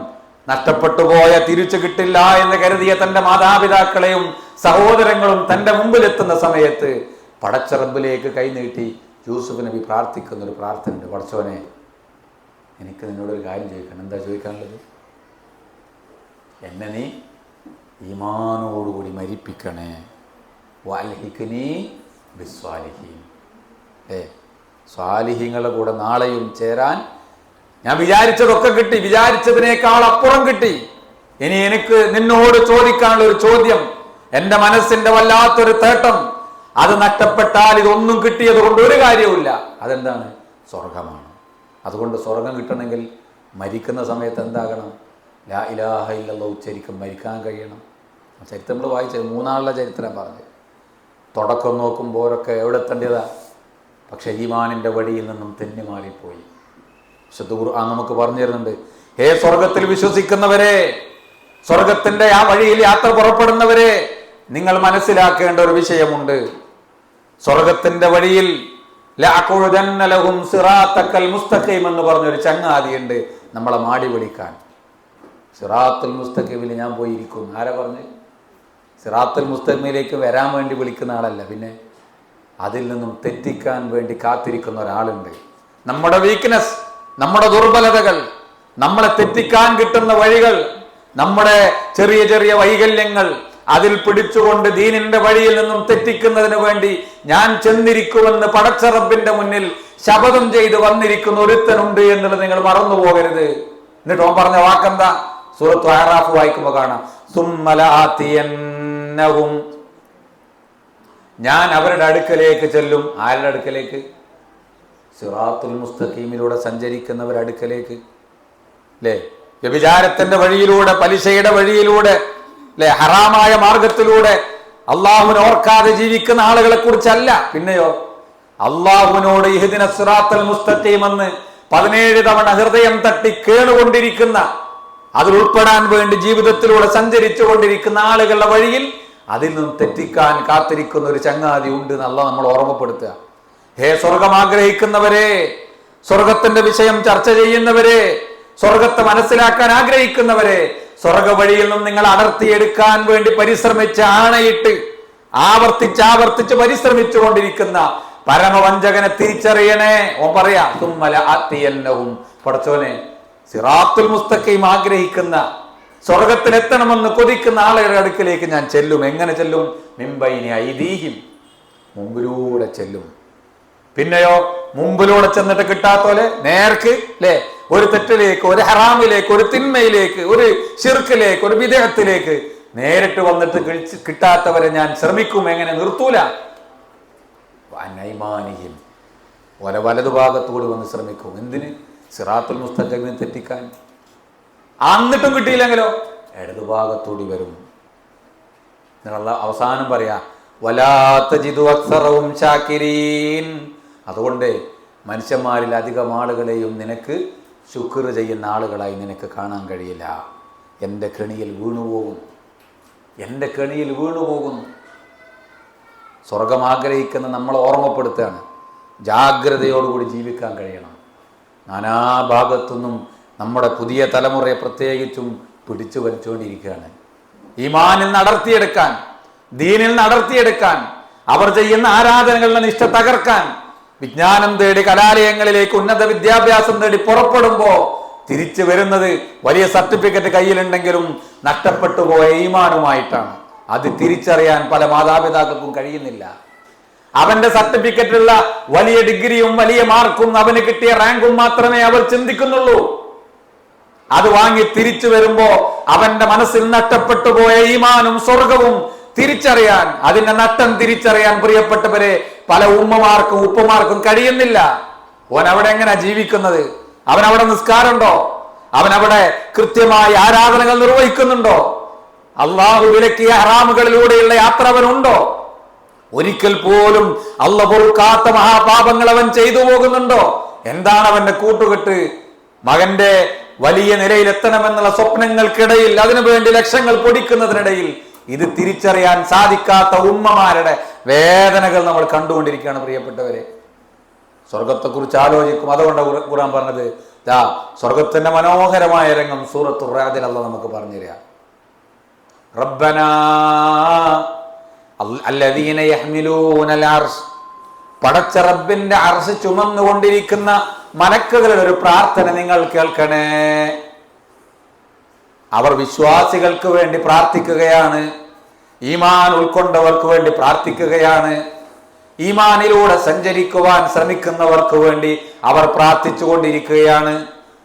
നഷ്ടപ്പെട്ടു പോയ, തിരിച്ചു കിട്ടില്ല എന്ന് കരുതിയ തൻ്റെ മാതാപിതാക്കളെയും സഹോദരങ്ങളും തൻ്റെ മുമ്പിലെത്തുന്ന സമയത്ത് പടച്ച റബ്ബിലേക്ക് കൈനീട്ടി യൂസുഫ് നബി പ്രാർത്ഥിക്കുന്നൊരു പ്രാർത്ഥനയുണ്ട്. പടച്ചോനെ, എനിക്ക് നിന്നോടൊരു കാര്യം ചോദിക്കണം. എന്താ ചോദിക്കാനുള്ളത്? എന്നെ നീ ഈമാനോടുകൂടി മരിപ്പിക്കണേ. വൽഹിഖ്നി ബിസ്വാലിഹീൻ. സ്വാലിഹീങ്ങളുടെ കൂടെ നാളെയും ചേരാൻ ഞാൻ വിചാരിച്ചതൊക്കെ കിട്ടി, വിചാരിച്ചതിനേക്കാൾ അപ്പുറം കിട്ടി. ഇനി എനിക്ക് നിന്നോട് ചോദിക്കാനുള്ള ഒരു ചോദ്യം, എൻ്റെ മനസ്സിന്റെ വല്ലാത്തൊരു തേട്ടം, അത് നഷ്ടപ്പെട്ടാൽ ഇതൊന്നും കിട്ടിയത് കൊണ്ട് ഒരു കാര്യവുമില്ല. അതെന്താണ്? സ്വർഗമാണ്. അതുകൊണ്ട് സ്വർഗം കിട്ടണമെങ്കിൽ മരിക്കുന്ന സമയത്ത് എന്താകണം? ലാ ഇലാഹ ഇല്ലല്ലാഹ് ഉച്ചരിക്കും മരിക്കാൻ കഴിയണം. ചരിത്രം നമ്മൾ വായിച്ചത് മൂന്നാളുടെ ചരിത്രം പറഞ്ഞത്. തുടക്കം നോക്കുമ്പോഴൊക്കെ എവിടെ എത്തേണ്ടതാ? പക്ഷെ ഈമാനിൻ്റെ വഴിയിൽ നിന്നും തെന്നി മാറിപ്പോയി. വിശുദ്ധ ഖുർആൻ നമുക്ക് പറഞ്ഞു തരുന്നുണ്ട്, ഹേ സ്വർഗത്തിൽ വിശ്വസിക്കുന്നവരെ, സ്വർഗത്തിന്റെ ആ വഴിയിൽ യാത്ര പുറപ്പെടുന്നവരെ, നിങ്ങൾ മനസ്സിലാക്കേണ്ട ഒരു വിഷയമുണ്ട്. സ്വർഗത്തിന്റെ വഴിയിൽ ലഅഖുദന്ന ലഹും സിറാത്തക്കൽ മുസ്തഖീം എന്ന് പറഞ്ഞൊരു ചങ്ങാതിയുണ്ട് നമ്മളെ മാടി വിളിക്കാൻ. സിറാത്തുൽ മുസ്തഖീമിൽ ഞാൻ പോയിരിക്കും. ആരാ പറഞ്ഞ്? സിറാത്തുൽ മുസ്തഖീമിലേക്ക് വരാൻ വേണ്ടി വിളിക്കുന്ന ആളല്ല, പിന്നെ അതിൽ നിന്നും തെറ്റിക്കാൻ വേണ്ടി കാത്തിരിക്കുന്ന ഒരാളുണ്ട്. നമ്മുടെ വീക്ക്നെസ്, നമ്മുടെ ദുർബലതകൾ, നമ്മളെ തെറ്റിക്കാൻ കിട്ടുന്ന വഴികൾ, നമ്മുടെ ചെറിയ ചെറിയ വൈകല്യങ്ങൾ, അതിൽ പിടിച്ചുകൊണ്ട് ദീനിന്റെ വഴിയിൽ നിന്നും തെറ്റിക്കുന്നതിന് വേണ്ടി ഞാൻ ചെന്നിരിക്കുമെന്ന് പടച്ച റബ്ബിന്റെ മുന്നിൽ ശപഥം ചെയ്ത് വന്നിരിക്കുന്ന ഒരുത്തനുണ്ട് എന്നുള്ളത് നിങ്ങൾ മറന്നു പോകരുത്. എന്നിട്ട് ഓൻ പറഞ്ഞ വാക്കെന്താ? സൂറത്ത് അഅറാഫ് വായിക്കുമ്പോൾ കാണാം, സുമ്മലആതിയന്നഹും, ഞാൻ അവരുടെ അടുക്കലേക്ക് ചെല്ലും. ആരുടെ അടുക്കലേക്ക്? സിറാത്തുൽ മുസ്തഖീമിലൂടെ സഞ്ചരിക്കുന്നവരുടെ അടുക്കലേക്ക്. അല്ലേ? വ്യഭിചാരത്തിന്റെ വഴിയിലൂടെ, പലിശയുടെ വഴിയിലൂടെ, അല്ലെ, ഹറാമായ മാർഗത്തിലൂടെ അള്ളാഹുവിനെ ഓർക്കാതെ ജീവിക്കുന്ന ആളുകളെ കുറിച്ചല്ല. പിന്നെയോ അള്ളാഹുവിനോട് ഇഹ്ദിന സിറാത്തുൽ മുസ്തഖീം എന്ന് 17 തവണ ഹൃദയം തട്ടി കേണുകൊണ്ടിരിക്കുന്ന, അതിൽ ഉൾപ്പെടാൻ വേണ്ടി ജീവിതത്തിലൂടെ സഞ്ചരിച്ചു കൊണ്ടിരിക്കുന്ന ആളുകളുടെ വഴിയിൽ അതിൽ നിന്നും തെറ്റിക്കാൻ കാത്തിരിക്കുന്ന ഒരു ചങ്ങാതി ഉണ്ട് എന്നല്ല നമ്മൾ ഓർമ്മപ്പെടുത്തുക. ഹേ സ്വർഗം ആഗ്രഹിക്കുന്നവരെ, സ്വർഗത്തിന്റെ വിഷയം ചർച്ച ചെയ്യുന്നവരെ, സ്വർഗത്തെ മനസ്സിലാക്കാൻ ആഗ്രഹിക്കുന്നവരെ, സ്വർഗ വഴിയിൽ നിന്നും നിങ്ങൾ അടർത്തിയെടുക്കാൻ വേണ്ടി പരിശ്രമിച്ച് ആണയിട്ട് ആവർത്തിച്ച് പരിശ്രമിച്ചു കൊണ്ടിരിക്കുന്ന പരമവഞ്ചകനെ തിരിച്ചറിയണേ. ഓൻ പറയാ, തുമ്മല ആത്തിയന്നഹും, പടച്ചോനെ, സിറാത്തുൽ മുസ്തഖീം ആഗ്രഹിക്കുന്ന, സ്വർഗത്തിലെത്തണമെന്ന് കൊതിക്കുന്ന ആളുകളുടെ അടുക്കിലേക്ക് ഞാൻ ചെല്ലും. എങ്ങനെ ചെല്ലും? മിമ്പൈനി ഐദീഹിം, മുമ്പിലൂടെ ചെല്ലും. പിന്നെയോ മുമ്പിലൂടെ ചെന്നിട്ട് കിട്ടാത്തോലെ നേർക്ക്, അല്ലേ, ഒരു തെറ്റിലേക്ക്, ഒരു ഹറാമിലേക്ക്, ഒരു തിന്മയിലേക്ക്, ഒരു ശിർക്കിലേക്ക്, ഒരു വിദേഹത്തിലേക്ക് നേരിട്ട് വന്നിട്ട് കിട്ടാത്തവരെ ഞാൻ ശ്രമിക്കും. എങ്ങനെ? നിർത്തൂല. അനൈമാനിഹിം, വലതുഭാഗത്തുകൂടി വന്ന് ശ്രമിക്കും. എന്തിന്? സിറാത്തുൽ മുസ്തഖീമിനെ തെറ്റിക്കാൻ. എന്നിട്ടും കിട്ടിയില്ലെങ്കിലോ ഇടതുഭാഗത്തൂടി വരും. അവസാനം പറയാ, വലാ തജിദു അക്സറഹും ശാകിരീൻ. അതുകൊണ്ട് മനുഷ്യന്മാരിൽ അധികം ആളുകളെയും നിനക്ക് ശുക്ർ ചെയ്യുന്ന ആളുകളായി നിനക്ക് കാണാൻ കഴിയില്ല. എൻ്റെ കെണിയിൽ വീണുപോകും, എൻ്റെ കെണിയിൽ വീണുപോകും. സ്വർഗം ആഗ്രഹിക്കുന്ന നമ്മളെ ഓർമ്മപ്പെടുത്തുകയാണ്. ജാഗ്രതയോടുകൂടി ജീവിക്കാൻ കഴിയണം. നാനാഭാഗത്തുനിന്നും നമ്മുടെ പുതിയ തലമുറയെ പ്രത്യേകിച്ചും പിടിച്ചു വലിച്ചുകൊണ്ടിരിക്കുകയാണ്. ഈമാനിൽ നടത്തിയെടുക്കാൻ, ദീനിൽ നടത്തിയെടുക്കാൻ, അവർ ചെയ്യുന്ന ആരാധനകളുടെ നിഷ്ഠ തകർക്കാൻ, വിജ്ഞാനം തേടി കലാലയങ്ങളിലേക്ക് ഉന്നത വിദ്യാഭ്യാസം തേടി പുറപ്പെടുമ്പോൾ തിരിച്ചു വരുന്നത് വലിയ സർട്ടിഫിക്കറ്റ് കയ്യിലുണ്ടെങ്കിലും നഷ്ടപ്പെട്ടു പോയ ഈമാനുമായിട്ടാണ്. അത് തിരിച്ചറിയാൻ പല മാതാപിതാക്കൾക്കും കഴിയുന്നില്ല. അവന്റെ സർട്ടിഫിക്കറ്റുള്ള വലിയ ഡിഗ്രിയും വലിയ മാർക്കും അവന് കിട്ടിയ റാങ്കും മാത്രമേ അവർ ചിന്തിക്കുന്നുള്ളൂ. അത് വാങ്ങി തിരിച്ചു വരുമ്പോ അവന്റെ മനസ്സിൽ നഷ്ടപ്പെട്ടു പോയ ഈമാനും സ്വർഗവും തിരിച്ചറിയാൻ, അതിന്റെ നഷ്ടം തിരിച്ചറിയാൻ പ്രിയപ്പെട്ടവരെ പല ഉമ്മമാർക്കും ഉപ്പമാർക്കും കഴിയുന്നില്ല. ഓൻ അവിടെ എങ്ങനെയാ ജീവിക്കുന്നത്? അവനവിടെ നിസ്കാരമുണ്ടോ? അവനവിടെ കൃത്യമായി ആരാധനകൾ നിർവഹിക്കുന്നുണ്ടോ? അള്ളാഹു വിലക്കിയ ഹറാമുകളിലൂടെയുള്ള യാത്ര അവനുണ്ടോ? ഒരിക്കൽ പോലും അള്ള പൊറുക്കാത്ത മഹാപാപങ്ങൾ അവൻ ചെയ്തു പോകുന്നുണ്ടോ? എന്താണ് അവന്റെ കൂട്ടുകെട്ട്? മകന്റെ വലിയ നിലയിൽ എത്തണമെന്നുള്ള സ്വപ്നങ്ങൾക്കിടയിൽ, അതിനുവേണ്ടി ലക്ഷങ്ങൾ പൊടിക്കുന്നതിനിടയിൽ ഇത് തിരിച്ചറിയാൻ സാധിക്കാത്ത ഉമ്മമാരുടെ വേദനകൾ നമ്മൾ കണ്ടുകൊണ്ടിരിക്കുകയാണ് പ്രിയപ്പെട്ടവരെ. സ്വർഗത്തെക്കുറിച്ച് ആലോചിക്കും. അതുകൊണ്ട് ഖുർആൻ പറഞ്ഞത് സ്വർഗത്തിന്റെ മനോഹരമായ രംഗം സൂറത്തുർ റഅദിൽ അല്ലാഹ് നമുക്ക് പറഞ്ഞു തരിക. റബ്ബനാ അല്ലദീന യഹ്മിലൂനൽ അർശ്, പടച്ച റബ്ബിന്റെ അർശ് ചുമന്നുകൊണ്ടിരിക്കുന്ന മലക്കുകളുടെ ഒരു പ്രാർത്ഥന നിങ്ങൾ കേൾക്കണേ. അവർ വിശ്വാസികൾക്ക് വേണ്ടി പ്രാർത്ഥിക്കുകയാണ്. ഈമാൻ ഉൾക്കൊണ്ടവർക്ക് വേണ്ടി പ്രാർത്ഥിക്കുകയാണ്. ഈമാനിലൂടെ സഞ്ചരിക്കുവാൻ ശ്രമിക്കുന്നവർക്ക് വേണ്ടി അവർ പ്രാർത്ഥിച്ചു കൊണ്ടിരിക്കുകയാണ്.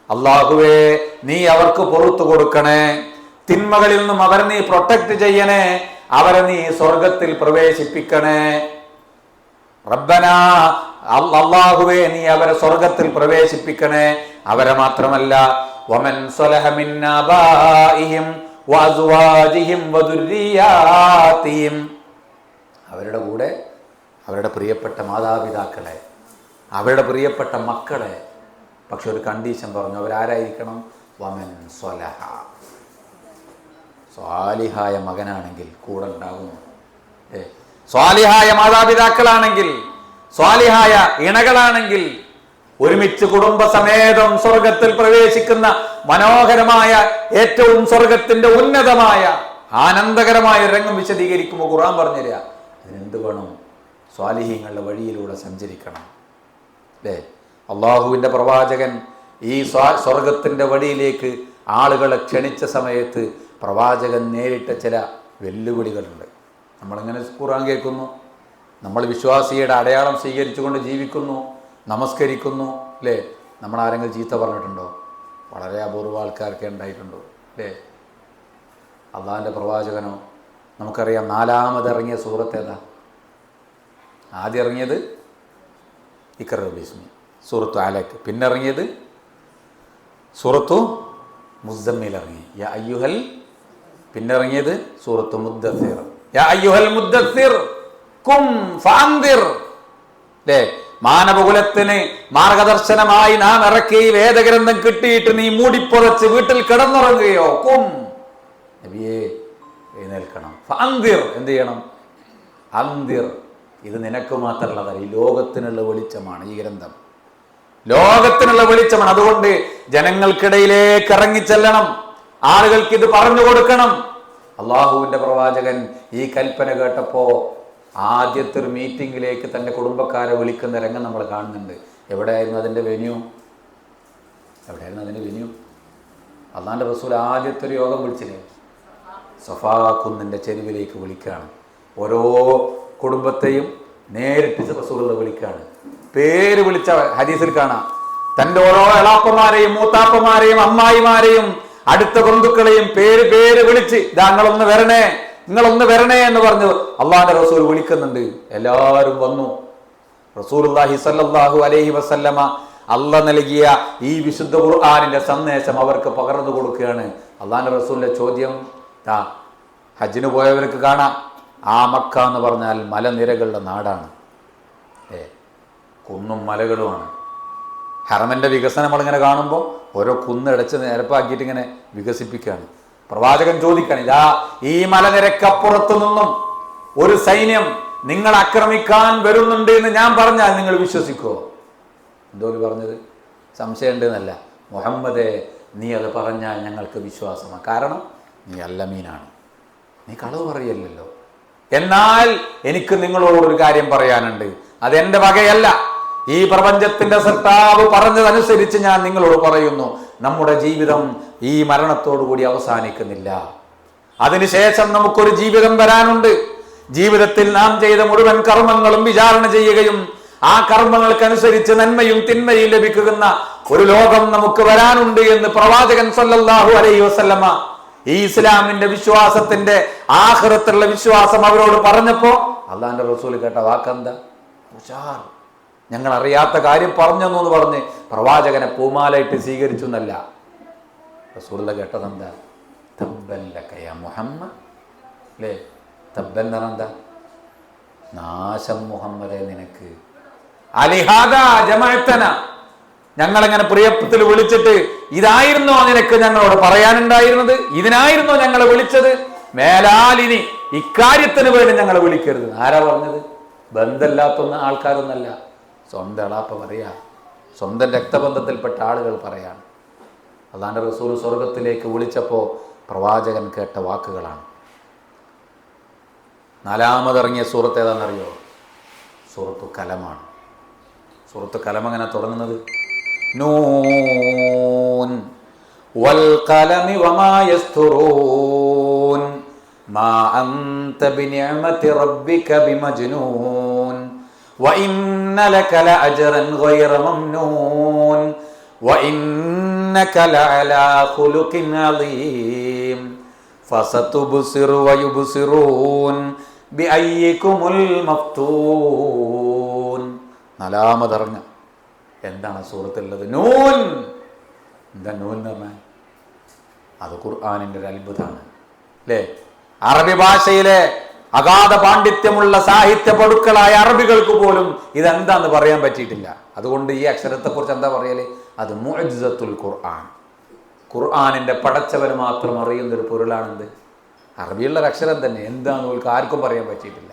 അല്ലാഹുവേ, നീ അവർക്ക് പുറത്തു കൊടുക്കണേ, തിന്മകളിൽ നിന്നും അവരെ നീ പ്രൊട്ടക്ട് ചെയ്യണേ, അവരെ നീ സ്വർഗത്തിൽ പ്രവേശിപ്പിക്കണേ. റബ്ബനാ, അല്ലാഹുവേ, നീ അവരെ സ്വർഗത്തിൽ പ്രവേശിപ്പിക്കണേ. അവരെ മാത്രമല്ല, വമൻ സ്വലഹ മിൻ ആബാഇഹിം വഅസ്വാജിഹിം വദുർരിയാതിഹിം, അവരുടെ കൂടെ അവരുടെ പ്രിയപ്പെട്ട മാതാപിതാക്കളെ, അവരുടെ പ്രിയപ്പെട്ട മക്കളെ. പക്ഷെ ഒരു കണ്ടീഷൻ പറഞ്ഞു, അവരാരായിരിക്കണം? വമൻ സ്വലഹ, സ്വാലിഹായ മകനാണെങ്കിൽ കൂടെ ഉണ്ടാകും. സ്വാലിഹായ മാതാപിതാക്കളാണെങ്കിൽ, സ്വാലിഹായ ഇണകളാണെങ്കിൽ ഒരുമിച്ച് കുടുംബസമേതം സ്വർഗത്തിൽ പ്രവേശിക്കുന്ന മനോഹരമായ, ഏറ്റവും സ്വർഗത്തിന്റെ ഉന്നതമായ ആനന്ദകരമായ രംഗം വിശദീകരിക്കുമ്പോൾ ഖുർആൻ പറഞ്ഞു തരിക. അതിനെന്ത് വേണം? സ്വാലിഹീങ്ങളുടെ വഴിയിലൂടെ സഞ്ചരിക്കണം. അല്ലേ? അള്ളാഹുവിന്റെ പ്രവാചകൻ ഈ സ്വർഗത്തിന്റെ വഴിയിലേക്ക് ആളുകളെ ക്ഷണിച്ച സമയത്ത് പ്രവാചകൻ നേരിട്ട ചില വെല്ലുവിളികളുണ്ട്. നമ്മളിങ്ങനെ ഖുർആൻ കേൾക്കുന്നു, നമ്മൾ വിശ്വാസിയുടെ അടയാളം സ്വീകരിച്ചുകൊണ്ട് ജീവിക്കുന്നു, നമസ്കരിക്കുന്നു. അല്ലേ? നമ്മൾ ആരെങ്കിലും ചീത്ത പറഞ്ഞിട്ടുണ്ടോ? വളരെ അപൂർവ ആൾക്കാർക്ക് ഉണ്ടായിട്ടുണ്ടോ? അല്ലേ? അള്ളാഹിൻ്റെ പ്രവാചകനോ? നമുക്കറിയാം, നാലാമതിറങ്ങിയ സൂറത്ത് ഏതാ? ആദ്യം ഇറങ്ങിയത് ഇഖ്റ ബിസ്മി, സൂറത്തു അലക്ക്. പിന്നെ ഇറങ്ങിയത് സൂറത്തു മുസ്സമ്മിൽ ഇറങ്ങി, യാ അയ്യുഹൽ. പിന്നെ ഇറങ്ങിയത് സൂറത്തു മുദ്ദസ്സിർ, യാ അയ്യുഹൽ മുദ്ദസ്സിർ ഖും ഫഅൻദിർ. അല്ലേ? മാനവകുലത്തിന് മാർഗദർശനമായി നാം ഇറക്കി വേദഗ്രന്ഥം കിട്ടിയിട്ട് നീ മൂടിപ്പുറച്ച് വീട്ടിൽ കിടന്നുറങ്ങുകയോ? ഖും, നബിയേ എഴുന്നേൽക്കണം. ഫഅൻദിർ, എന്ത് ചെയ്യണം? അൻദിർ. ഇത് നിനക്ക് മാത്രമുള്ളതല്ല, ഈ ലോകത്തിനുള്ള വെളിച്ചമാണ് ഈ ഗ്രന്ഥം. ലോകത്തിനുള്ള വെളിച്ചമാണ്. അതുകൊണ്ട് ജനങ്ങൾക്കിടയിലേക്ക് ഇറങ്ങിച്ചെല്ലണം, ആളുകൾക്ക് ഇത് പറഞ്ഞു കൊടുക്കണം. അള്ളാഹുവിന്റെ പ്രവാചകൻ ഈ കൽപ്പന കേട്ടപ്പോ ആദ്യത്തെ ഒരു മീറ്റിംഗിലേക്ക് തന്റെ കുടുംബക്കാരെ വിളിക്കുന്ന രംഗം നമ്മൾ കാണുന്നുണ്ട്. എവിടെയായിരുന്നു അതിന്റെ വെന്യൂ? എവിടെയായിരുന്നു അതിന്റെ വെന്യൂ? അള്ളാന്റെ റസൂൽ ആദ്യത്തെ ഒരു യോഗം വിളിച്ചില്ലേ? സഫാ കുന്നിന്റെ ചെരുവിലേക്ക് വിളിക്കുകയാണ്. ഓരോ കുടുംബത്തെയും നേരിട്ട് റസൂലുള്ള വിളിക്കുകയാണ്. പേര് വിളിച്ച ഹദീസിൽ കാണാം. തന്റെ ഓരോ എളാപ്പമാരെയും മൂത്താപ്പമാരെയും അമ്മായിമാരെയും അടുത്ത ബന്ധുക്കളെയും പേര് വിളിച്ച് നിങ്ങളൊന്ന് വരണേ, നിങ്ങളൊന്ന് വരണേ എന്ന് പറഞ്ഞു അള്ളാഹുവിന്റെ റസൂൽ വിളിക്കുന്നുണ്ട്. എല്ലാവരും വന്നു. റസൂലുള്ളാഹി സ്വല്ലല്ലാഹു അലൈഹി വസല്ലമ അള്ളാഹ് നൽകിയ ഈ വിശുദ്ധ ഖുർആനിന്റെ സന്ദേശം അവർക്ക് പകർന്നു കൊടുക്കുകയാണ്. അള്ളാഹുവിന്റെ റസൂലിന്റെ ചോദ്യം ഹജ്ജിന് പോയവർക്ക് കാണാം. ആ മക്ക എന്ന് പറഞ്ഞാൽ മലനിരകളുടെ നാടാണ്. കുന്നും മലകളുമാണ്. ഹറമിന്റെ വികസനം നമ്മളിങ്ങനെ കാണുമ്പോൾ ഓരോ കുന്നടച്ച് നിരപ്പാക്കിയിട്ട് ഇങ്ങനെ വികസിപ്പിക്കുകയാണ്. പ്രവാചകൻ ചോദിക്കുകയാണ്, ഇതാ ഈ മലനിരക്കപ്പുറത്തു നിന്നും ഒരു സൈന്യം നിങ്ങൾ ആക്രമിക്കാൻ വരുന്നുണ്ട് എന്ന് ഞാൻ പറഞ്ഞാൽ നിങ്ങൾ വിശ്വസിക്കോ? എന്തോ പറഞ്ഞത്? സംശയമുണ്ട് എന്നല്ല, മുഹമ്മദേ നീ അത് പറഞ്ഞാൽ ഞങ്ങൾക്ക് വിശ്വാസമാണ്. കാരണം നീ അല്ലമീനാണ്, നീ കളവ് പറയല്ലോ. എന്നാൽ എനിക്ക് നിങ്ങളോടൊരു കാര്യം പറയാനുണ്ട്, അതെന്റെ വകയല്ല. ഈ പ്രപഞ്ചത്തിന്റെ സൃഷ്ടാവ് പറഞ്ഞതനുസരിച്ച് ഞാൻ നിങ്ങളോട് പറയുന്നു, നമ്മുടെ ജീവിതം ഈ മരണത്തോടുകൂടി അവസാനിക്കുന്നില്ല. അതിനുശേഷം നമുക്കൊരു ജീവിതം വരാനുണ്ട്. ജീവിതത്തിൽ നാം ചെയ്ത മുഴുവൻ കർമ്മങ്ങളും വിചാരണ ചെയ്യുകയും ആ കർമ്മങ്ങൾക്കനുസരിച്ച് നന്മയും തിന്മയും ലഭിക്കുന്ന ഒരു ലോകം നമുക്ക് വരാനുണ്ട് എന്ന് പ്രവാചകൻ സല്ലല്ലാഹു അലൈഹി വസല്ലമ ഈ ഇസ്ലാമിന്റെ വിശ്വാസത്തിന്റെ ആഖിറത്തുള്ള വിശ്വാസം അവരോട് പറഞ്ഞപ്പോ അള്ളാന്റെ റസൂൽ കേട്ട വാക്കെന്താ? ഉഷാർ, ഞങ്ങൾ അറിയാത്ത കാര്യം പറഞ്ഞെന്നു എന്ന് പറഞ്ഞ് പ്രവാചകനെ പൂമാലയിട്ട് സ്വീകരിച്ചു എന്നല്ല. റസൂലുള്ള കേട്ടതെന്താ? തബ്ബൻ ലക യാ മുഹമ്മദ്. അല്ലേ? തബ്ബൻ എന്ന് പറഞ്ഞാൽ എന്താ? നാശം മുഹമ്മദേ നിനക്ക്. അലിഹാദാ ജമഅതന, ഞങ്ങളെങ്ങനെ പ്രിയത്തിൽ വിളിച്ചിട്ട് ഇതായിരുന്നോ നിനക്ക് ഞങ്ങളോട് പറയാനുണ്ടായിരുന്നത്? ഇതിനായിരുന്നോ ഞങ്ങളെ വിളിച്ചത്? മേലാലിനി ഇക്കാര്യത്തിന് വേണ്ടി ഞങ്ങളെ വിളിക്കരുത്. ആരാ പറഞ്ഞത്? ബന്ധമില്ലാത്തൊന്ന ആൾക്കാരൊന്നല്ല, സ്വന്തം എളാപ്പ പറയാ, സ്വന്തം രക്തബന്ധത്തിൽപ്പെട്ട ആളുകൾ പറയാണ്. അല്ലാഹുവിന്റെ റസൂൽ സ്വർഗത്തിലേക്ക് വിളിച്ചപ്പോൾ പ്രവാചകൻ കേട്ട വാക്കുകളാണ്. നാലാമതിറങ്ങിയ സൂറത്ത് ഏതാണെന്നറിയോ? സൂറത്തു കലമാണ്. സൂറത്തു കലം എങ്ങനെ തുടങ്ങുന്നത്? നൂൻ വൽ ഖലമി വമാ യസ്തുറൂൻ മാ അൻത ബിനിഅമതി റബ്ബിക ബിമജ്നൂൻ വഇന്ന ലക ലഅജ്റൻ ഗൈറ മംനൂൻ വഇന്നക ലഅലാ ഖുലുഖിൻ അളീം ഫസതുബ്സിറു വയുബ്സിറൂൻ ബിഅയ്യികുമുൽ മഫ്തൂൻ. നാലാമതറിഞ്ഞ എന്താണ് സൂറത്തുള്ളത്? നൂൻ. എന്താ നൂൻ എന്ന് പറഞ്ഞാൽ? അത് ഖുർആനിന്റെ ഒരു അത്ഭുതമാണ്, അല്ലേ? അറബി ഭാഷയിലെ അഗാധ പാണ്ഡിത്യമുള്ള സാഹിത്യ പടുക്കളായ അറബികൾക്ക് പോലും ഇതെന്താന്ന് പറയാൻ പറ്റിയിട്ടില്ല. അതുകൊണ്ട് ഈ അക്ഷരത്തെക്കുറിച്ച് എന്താ പറയല്? അത് മുഅ്ജിസത്തുൽ ഖുർആൻ. ഖുർആനിന്റെ പടച്ചവന് മാത്രം അറിയുന്നൊരു പൊരുളാണെന്ത്? അറബിയുള്ള ഒരു അക്ഷരം തന്നെ. എന്താന്ന് ഓൾക്ക് ആർക്കും പറയാൻ പറ്റിയിട്ടില്ല.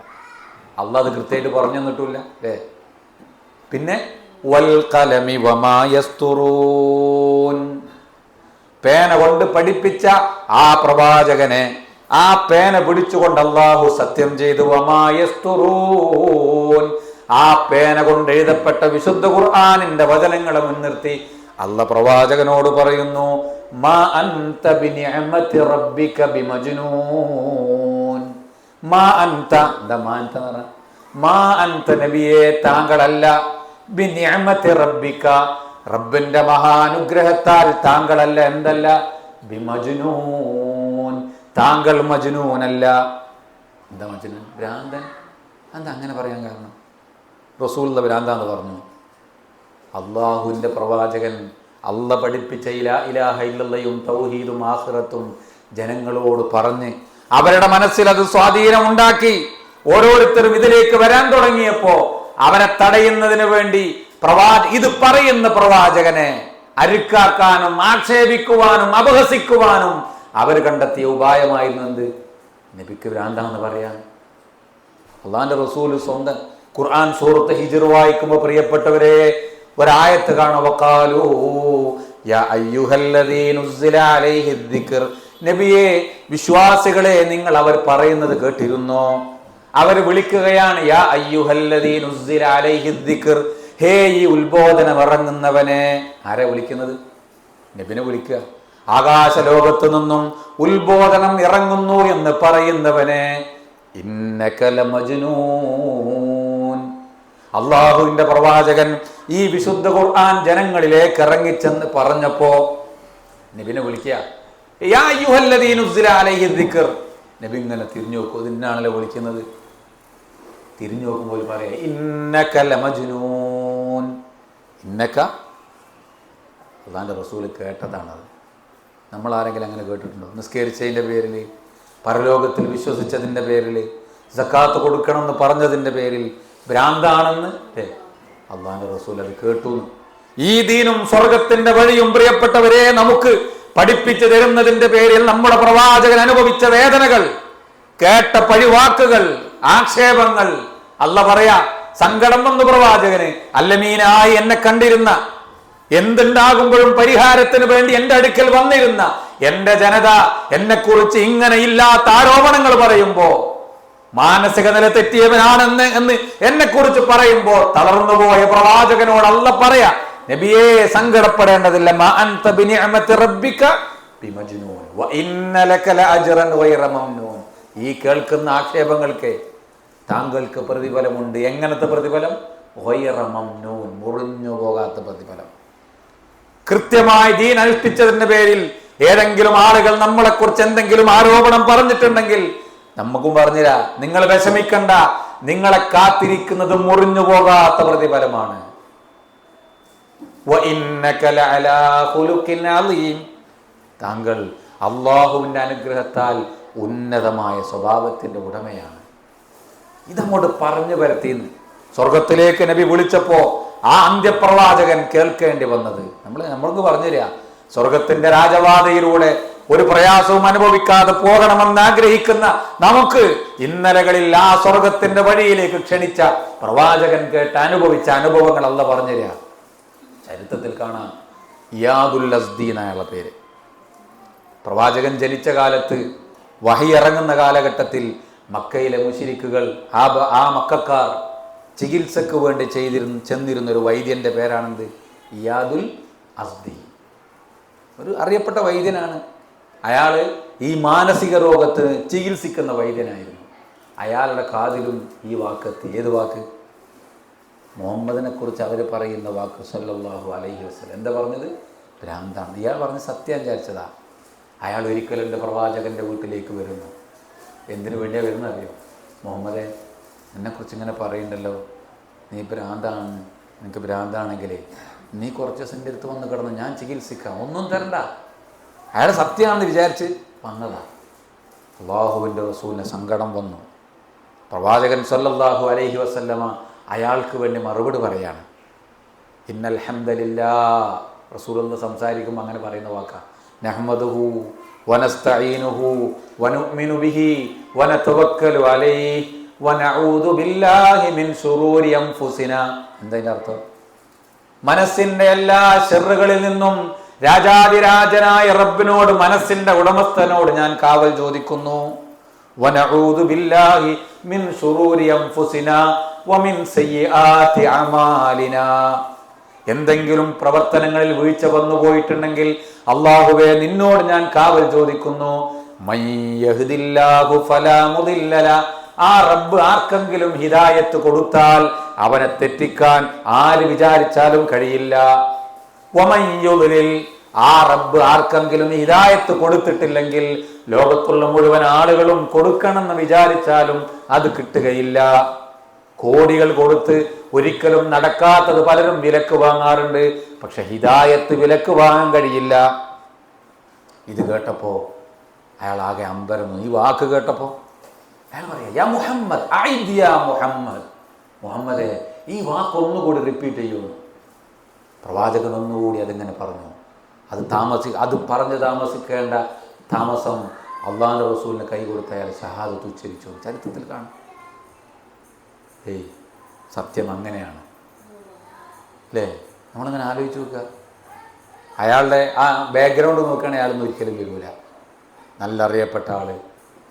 അള്ളാഹ് അത് കൃത്യമായിട്ട് പറഞ്ഞു തന്നിട്ടില്ല, അല്ലേ? പിന്നെ വൽ ഖലമി വമാ യസ്തുറൂൻ, പേന കൊണ്ട് പഠിപ്പിച്ച ആ പ്രവാചകനെ ആ പേന പിടിച്ചുകൊണ്ട് അള്ളാഹു സത്യം ചെയ്തു. വമാ യസ്തുറൂൻ, ആ പേന കൊണ്ട് എഴുതപ്പെട്ട വിശുദ്ധ ഖുർആനിന്റെ വചനങ്ങളെ മുൻനിർത്തി അള്ളാഹ് പ്രവാചകനോട് പറയുന്നു, മാ അൻത ബിനിഅമതി റബ്ബിക ബിമജ്നൂൻ. മാ അൻത, എന്താ മാ അൻത എന്ന് പറഞ്ഞാൽ? മാ അൻത നബിയെ താങ്കളല്ല, ബിനിഅമതി റബ്ബിക, റബ്ബിന്റെ മഹാനുഗ്രഹത്താൽ താങ്കളല്ല, എന്തല്ല? ബിമജ്നൂൻ, താങ്കൾ മജ്നൂനല്ല. എന്താ മജ്നൂൻ? ഭ്രാന്തൻ. എന്താ അങ്ങനെ പറയാൻ കാരണം? റസൂലുള്ള ഭ്രാന്താന്ന് പറഞ്ഞു. അള്ളാഹുവിന്റെ പ്രവാചകൻ അള്ള പഠിപ്പിച്ച ഇലാ ഇലാഹ ഇല്ലല്ലയും തൗഹീദും ആഖിറത്തും ജനങ്ങളോട് പറഞ്ഞ് അവരുടെ മനസ്സിൽ അത് സ്വാധീനം ഉണ്ടാക്കി. ഓരോരുത്തരും ഇതിലേക്ക് വരാൻ തുടങ്ങിയപ്പോ അവരെ തടയുന്നതിന് വേണ്ടി ഇത് പറയുന്ന പ്രവാചകനെ അരുക്കാക്കാനും ആക്ഷേപിക്കുവാനും അപഹസിക്കുവാനും അവർ കണ്ടെത്തിയ ഉപായമായിരുന്നു എന്ത്? നബിക്ക് ഭ്രാന്താന്ന് പറയാൻ. അള്ളാന്റെ റസൂല് സ്വന്തം ഖുർആൻ സൂറത്ത് ഹിജ്ർ വായിക്കുമ്പോൾ പ്രിയപ്പെട്ടവരെ ഒരായത്ത് കാണുക. വഖാലൂ യാ അയ്യുഹല്ലദീ നുസ്സില അലൈഹി ദിക്ർ, നബിയെ വിശ്വാസികളെ നിങ്ങൾ അവർ പറയുന്നത് കേട്ടിരുന്നോ? അവർ വിളിക്കുകയാണ് യാ അയ്യുഹല്ലദീ നുസ്സില അലൈഹി ദിക്ർ, ഹേ ഈ ഉത്ബോധനം ഇറങ്ങുന്നവനെ. ആരെ വിളിക്കുന്നത്? നബിനെ വിളിക്കുക. ആകാശ ലോകത്തു നിന്നും ഉത്ബോധനം ഇറങ്ങുന്നു എന്ന് പറയുന്നവനെ. ഇന്നക ലമജ്നൂൻ, അള്ളാഹുവിന്റെ പ്രവാചകൻ ഈ വിശുദ്ധ ഖുർആൻ ജനങ്ങളിലേക്ക് ഇറങ്ങിച്ചെന്ന് പറഞ്ഞപ്പോ നബിനെ വിളിക്കുക യാ അയ്യുഹല്ലദീ നുസ്സില അലൈഹി ദിക്ർ. നബി ഇങ്ങനെ തിരിഞ്ഞു നോക്കൂ, ഇതിനാണല്ലോ വിളിക്കുന്നത്. തിരിഞ്ഞു നോക്കുമ്പോൾ പറയാ ഇന്നക ലമജ്നൂൻ. ഇന്നക, അള്ളാന്റെ റസൂൽ കേട്ടതാണത്. നമ്മൾ ആരെങ്കിലും അങ്ങനെ കേട്ടിട്ടുണ്ടോ? നിസ്കരിച്ചതിൻ്റെ പേരിൽ, പരലോകത്തിൽ വിശ്വസിച്ചതിൻ്റെ പേരിൽ, സക്കാത്ത് കൊടുക്കണമെന്ന് പറഞ്ഞതിൻ്റെ പേരിൽ ഭ്രാന്താണെന്ന് അള്ളാന്റെ റസൂൽ അത് കേട്ടു. ഈ ദീനും സ്വർഗത്തിന്റെ വഴിയും പ്രിയപ്പെട്ടവരെ നമുക്ക് പഠിപ്പിച്ചു തരുന്നതിന്റെ പേരിൽ നമ്മുടെ പ്രവാചകൻ അനുഭവിച്ച വേദനകൾ, കേട്ട പഴിവാക്കുകൾ, ആക്ഷേപങ്ങൾ അല്ല പറയാ, സങ്കടം വന്നു പ്രവാചകന്, അല്ലമീനായി എന്നെ കണ്ടിരുന്ന, എന്തുണ്ടാകുമ്പോഴും പരിഹാരത്തിന് വേണ്ടി എന്റെ അടുക്കൽ വന്നിരുന്ന എന്റെ ജനത എന്നെ കുറിച്ച് ഇങ്ങനെ ഇല്ലാത്ത ആരോപണങ്ങൾ പറയുമ്പോ, മാനസിക നില തെറ്റിയവനാണെന്ന് എന്നെ കുറിച്ച് പറയുമ്പോൾ തളർന്നുപോയ പ്രവാചകനോട് അല്ല പറയാ, നബിയെ സങ്കടപ്പെടേണ്ടതില്ല, മാ അൻത ബിനിഅമതി റബ്ബിക ബിമജ്നൂൻ വഇന്ന ലക ലഅജ്റൻ ഗൈറ മംനൂൻ. ഈ കേൾക്കുന്ന ആക്ഷേപങ്ങൾക്ക് താങ്കൾക്ക് പ്രതിഫലമുണ്ട്. എങ്ങനത്തെ പ്രതിഫലം? ഗൈറ മംനൂൻ, മുറിഞ്ഞു പോകാത്ത പ്രതിഫലം. കൃത്യമായി ദീൻ അനുഷ്ഠിച്ചതിന്റെ പേരിൽ ഏതെങ്കിലും ആളുകൾ നമ്മളെ കുറിച്ച് എന്തെങ്കിലും ആരോപണം പറഞ്ഞിട്ടുണ്ടെങ്കിൽ നമുക്കും പറഞ്ഞില്ല, നിങ്ങൾ വിഷമിക്കണ്ട, നിങ്ങളെ കാത്തിരിക്കുന്നത് മുറിഞ്ഞു പോകാത്ത പ്രതിഫലമാണ്. താങ്കൾ അള്ളാഹുവിന്റെ അനുഗ്രഹത്താൽ ഉന്നതമായ സ്വഭാവത്തിന്റെ ഉടമയാണ്. ഇതങ്ങോട്ട് പറഞ്ഞു പരത്തിന്ന് സ്വർഗത്തിലേക്ക് നബി വിളിച്ചപ്പോ ആ അന്ത്യപ്രവാചകൻ കേൾക്കേണ്ടി വന്നത് നമ്മൾക്ക് പറഞ്ഞുതരാ, സ്വർഗത്തിന്റെ രാജവാദയിലൂടെ ഒരു പ്രയാസവും അനുഭവിക്കാതെ പോകണമെന്ന് ആഗ്രഹിക്കുന്ന നമുക്ക് ഇന്നലകളിൽ ആ സ്വർഗത്തിന്റെ വഴിയിലേക്ക് ക്ഷണിച്ച പ്രവാചകൻ കേട്ട് അനുഭവിച്ച അനുഭവങ്ങൾ അല്ല പറഞ്ഞുതരാ. ചരിത്രത്തിൽ കാണാം, ഇയാദുൽ അസ്ദി എന്നുള്ള പേര്. പ്രവാചകൻ ജനിച്ച കാലത്ത്, വഹി ഇറങ്ങുന്ന കാലഘട്ടത്തിൽ മക്കയിലെ മുശ്രിക്കുകൾ, ആ മക്കാർ ചികിത്സക്ക് വേണ്ടി ചെന്നിരുന്നൊരു വൈദ്യന്റെ പേരാണെന്ത്? ഇയാദുൽ അസ്ദി. ഒരു അറിയപ്പെട്ട വൈദ്യനാണ് അയാൾ. ഈ മാനസിക രോഗത്തിന് ചികിത്സിക്കുന്ന വൈദ്യനായിരുന്നു. അയാളുടെ കാതിലും ഈ വാക്കെത്തി. ഏത് വാക്ക്? മുഹമ്മദിനെ കുറിച്ച് അവർ പറയുന്ന വാക്ക് സല്ലല്ലാഹു അലൈഹി വസല്ലം. എന്താ പറഞ്ഞത്? ഭ്രാന്താണ്. ഇയാൾ പറഞ്ഞ് സത്യം വിചാരിച്ചതാ. അയാൾ ഒരിക്കലും എൻ്റെ പ്രവാചകൻ്റെ വീട്ടിലേക്ക് വരുന്നു. എന്തിനു വേണ്ടിയാണ് വരുന്നത് അറിയോ? മുഹമ്മദെ, എന്നെക്കുറിച്ച് ഇങ്ങനെ പറയുന്നുണ്ടല്ലോ, നീ ഭ്രാന്താണ്, നിനക്ക് ഭ്രാന്താണെങ്കിലേ നീ കുറച്ച് ദിവസം എൻ്റെ അടുത്ത് വന്ന് കിടന്ന് ഞാൻ ചികിത്സിക്കാം, ഒന്നും തരണ്ട. അയാൾ സത്യമാണെന്ന് വിചാരിച്ച് വന്നതാ. അള്ളാഹുവിൻ്റെ റസൂലിന് സങ്കടം വന്നു. പ്രവാചകൻ സല്ലല്ലാഹു അലൈഹി വസല്ലമ അയാൾക്ക് വേണ്ടി മറുപടി പറയാണ്. ഇന്നൽ ഹംദലില്ലാഹ്. റസൂലുള്ളാഹി സംസാരിക്കുമ്പോൾ അങ്ങനെ പറയുന്ന വാക്കാ. നഹ്മദുഹു വനസ്തഈനുഹു വനുഅ്മിനു ബിഹി വനതവക്കലു അലൈഹി വനഊദു ബില്ലാഹി മിൻ ശുറൂരി അൻഫുസിനാ. എന്താ ഇതിന്റെ അർത്ഥം? മനസ്സിന്റെ എല്ലാ ശർറുകളിൽ നിന്നും രാജാതിരാജനായ റബ്ബിനോട്, മനസ്സിന്റെ ഉടമസ്ഥനോട് ഞാൻ കാവൽ ചോദിക്കുന്നു. വനഊദു ബില്ലാഹി മിൻ ശുറൂരി അൻഫുസിനാ വമിൻ സയ്യിആതി അമാലിനാ. എന്തെങ്കിലും പ്രവർത്തനങ്ങളിൽ വീഴ്ച വന്നു പോയിട്ടുണ്ടെങ്കിൽ അല്ലാഹുവേ നിന്നോട് ഞാൻ കാവൽ ചോദിക്കുന്നു. മയ്യഹ്ദില്ലാഹു ഫലാ മുദില്ല ലഹു. ആ റബ്ബ് ആർക്കെങ്കിലും ഹിദായത്ത് കൊടുത്താൽ അവനെ തെറ്റിക്കാൻ ആര് വിചാരിച്ചാലും കഴിയില്ല. വമയ്യുദ്ലിൽ. ആ റബ്ബ് ആർക്കെങ്കിലും ഹിദായത്ത് കൊടുത്തിട്ടില്ലെങ്കിൽ ലോകത്തുള്ള മുഴുവൻ ആളുകളും കൊടുക്കണമെന്ന് വിചാരിച്ചാലും അത് കിട്ടുകയില്ല. കോടികൾ കൊടുത്ത് ഒരിക്കലും നടക്കാത്തത് പലരും വിലക്ക് വാങ്ങാറുണ്ട്. പക്ഷെ ഹിദായത്ത് വിലക്ക് വാങ്ങാൻ കഴിയില്ല. ഇത് കേട്ടപ്പോ അയാൾ ആകെ അമ്പരന്നു. ഈ വാക്ക് കേട്ടപ്പോ അയാൾ പറയാ, യാ മുഹമ്മദ് അഇദ് യാ മുഹമ്മദ്. മുഹമ്മദേ, ഈ വാക്ക് ഒന്നുകൂടി റിപ്പീറ്റ് ചെയ്യുന്നു. പ്രവാചകൻ ഒന്നുകൂടി അതിങ്ങനെ പറഞ്ഞു. അത് പറഞ്ഞ് താമസിക്കേണ്ട താമസം അള്ളാഹുവിന്റെ റസൂലിന് കൈ കൊടുത്ത അയാൾ ഷഹാദത്ത് ഉച്ചരിച്ചു. ചരിത്രത്തിൽ കാണും. സത്യം അങ്ങനെയാണ് അല്ലേ? നമ്മളിങ്ങനെ ആലോചിച്ച് നോക്കുക. അയാളുടെ ആ ബാക്ക്ഗ്രൗണ്ട് നോക്കുകയാണെങ്കിൽ അയാളൊന്നും ഒരിക്കലും വരില്ല. നല്ല അറിയപ്പെട്ട ആള്,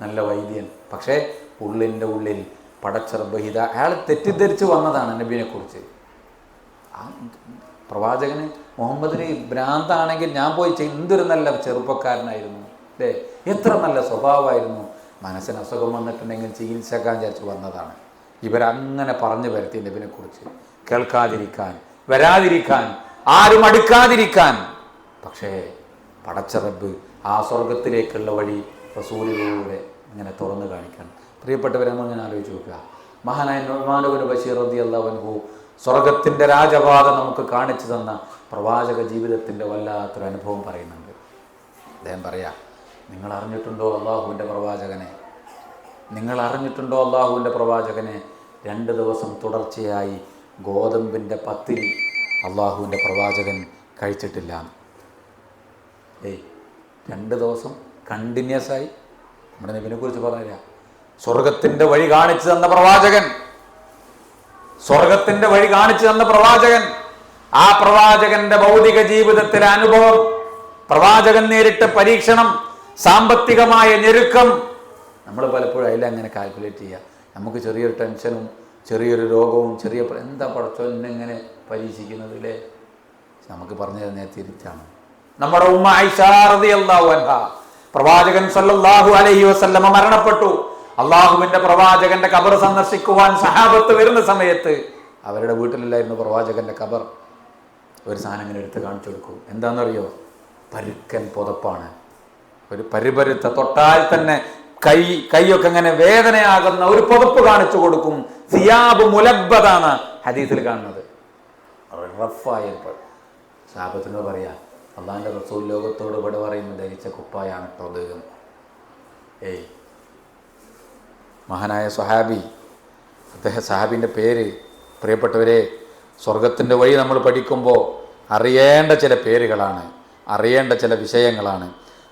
നല്ല വൈദ്യൻ. പക്ഷേ ഉള്ളിൻ്റെ ഉള്ളിൽ പടച്ചറബ് അയാൾ തെറ്റിദ്ധരിച്ച് വന്നതാണ് നബിനെ കുറിച്ച്. പ്രവാചകന് മുഹമ്മദിന് ഭ്രാന്താണെങ്കിൽ ഞാൻ പോയി എന്തൊരു നല്ല ചെറുപ്പക്കാരനായിരുന്നു അല്ലേ, എത്ര നല്ല സ്വഭാവമായിരുന്നു. മനസ്സിന് അസുഖം വന്നിട്ടുണ്ടെങ്കിൽ ചികിത്സിക്കാൻ വിചാരിച്ച് വന്നതാണ്. ഇവരങ്ങനെ പറഞ്ഞു വരുത്തി നബിനെ കുറിച്ച്, കേൾക്കാതിരിക്കാൻ, വരാതിരിക്കാൻ, ആരും അടുക്കാതിരിക്കാൻ. പക്ഷേ പടച്ച റബ്ബ് ആ സ്വർഗത്തിലേക്കുള്ള വഴി റസൂലിലൂടെ ഇങ്ങനെ തുറന്നു കാണിക്കണം. പ്രിയപ്പെട്ടവരെന്ന് ഞാൻ ആലോചിച്ച് നോക്കുക. മഹാനായ നുഅ്മാൻ ഇബ്നു ബശീർ റളിയല്ലാഹു അൻഹു സ്വർഗത്തിൻ്റെ രാജപാത നമുക്ക് കാണിച്ചു തന്ന പ്രവാചക ജീവിതത്തിൻ്റെ വല്ലാത്തൊരു അനുഭവം പറയുന്നുണ്ട്. അദ്ദേഹം പറയാ, നിങ്ങൾ അറിഞ്ഞിട്ടുണ്ടോ അള്ളാഹുവിൻ്റെ പ്രവാചകനെ? നിങ്ങൾ അറിഞ്ഞിട്ടുണ്ടോ അള്ളാഹുവിൻ്റെ പ്രവാചകനെ 2 ദിവസം തുടർച്ചയായി ഗോതമ്പിൻ്റെ പത്തിരി അള്ളാഹുവിൻ്റെ പ്രവാചകൻ കഴിച്ചിട്ടില്ല. 2 ദിവസം കണ്ടിന്യൂസ് ആയി നമ്മുടെ നബിനെ കുറിച്ച് പറയാ. സ്വർഗത്തിൻ്റെ വഴി കാണിച്ചു തന്ന പ്രവാചകൻ സ്വർഗത്തിന്റെ വഴി കാണിച്ചു തന്ന പ്രവാചകൻ, ആ പ്രവാചകന്റെ ഭൗതിക ജീവിതത്തിലെ അനുഭവം, പ്രവാചകൻ നേരിട്ട പരീക്ഷണം, സാമ്പത്തികമായ ഞെരുക്കം, നമ്മൾ പലപ്പോഴും അതിലങ്ങനെ കാൽക്കുലേറ്റ് ചെയ്യുക. നമുക്ക് ചെറിയൊരു ടെൻഷനും ചെറിയൊരു രോഗവും എന്താ പടച്ചോ എന്നെങ്ങനെ പരീക്ഷിക്കുന്നത് അല്ലേ? നമുക്ക് പറഞ്ഞു തരുന്നത് തിരിച്ചാണ്. നമ്മുടെ ഉമ്മ ആയിഷ റളിയല്ലാഹു അൻഹാ, പ്രവാചകൻ സല്ലല്ലാഹു അലൈഹി വസല്ലമ മരണപ്പെട്ടു. അള്ളാഹുവിന്റെ പ്രവാചകന്റെ ഖബർ സന്ദർശിക്കുവാൻ സഹാബത്ത് വരുന്ന സമയത്ത് അവരുടെ വീട്ടിലില്ലായിരുന്നു പ്രവാചകന്റെ ഖബർ. ഒരു സാധനം ഇങ്ങനെ എടുത്ത് കാണിച്ചു കൊടുക്കും. എന്താണെന്നറിയോ? പരുക്കൻ പുതപ്പാണ്. ഒരു പരിപരുത്ത, തൊട്ടാൽ തന്നെ കൈയൊക്കെ ഇങ്ങനെ വേദനയാകുന്ന ഒരു പുതപ്പ് കാണിച്ചു കൊടുക്കും. സിയാബ് മുലബ്ബതാണ് ഹദീസിൽ കാണുന്നത്. റഫായപ്പോൾ സഹാബത്തിനോട് പറയാ, അള്ളാഹിന്റെ റസൂൽ ലോകത്തോട് ഇവിടെ പറയുന്നത് ധരിച്ച കുപ്പായാണ് കേട്ടോ അദ്ദേഹം. മഹാനായ സ്വഹാബി, സഹാബിൻ്റെ പേര്, പ്രിയപ്പെട്ടവരെ, സ്വർഗത്തിൻ്റെ വഴി നമ്മൾ പഠിക്കുമ്പോൾ അറിയേണ്ട ചില പേരുകളാണ്, അറിയേണ്ട ചില വിഷയങ്ങളാണ്.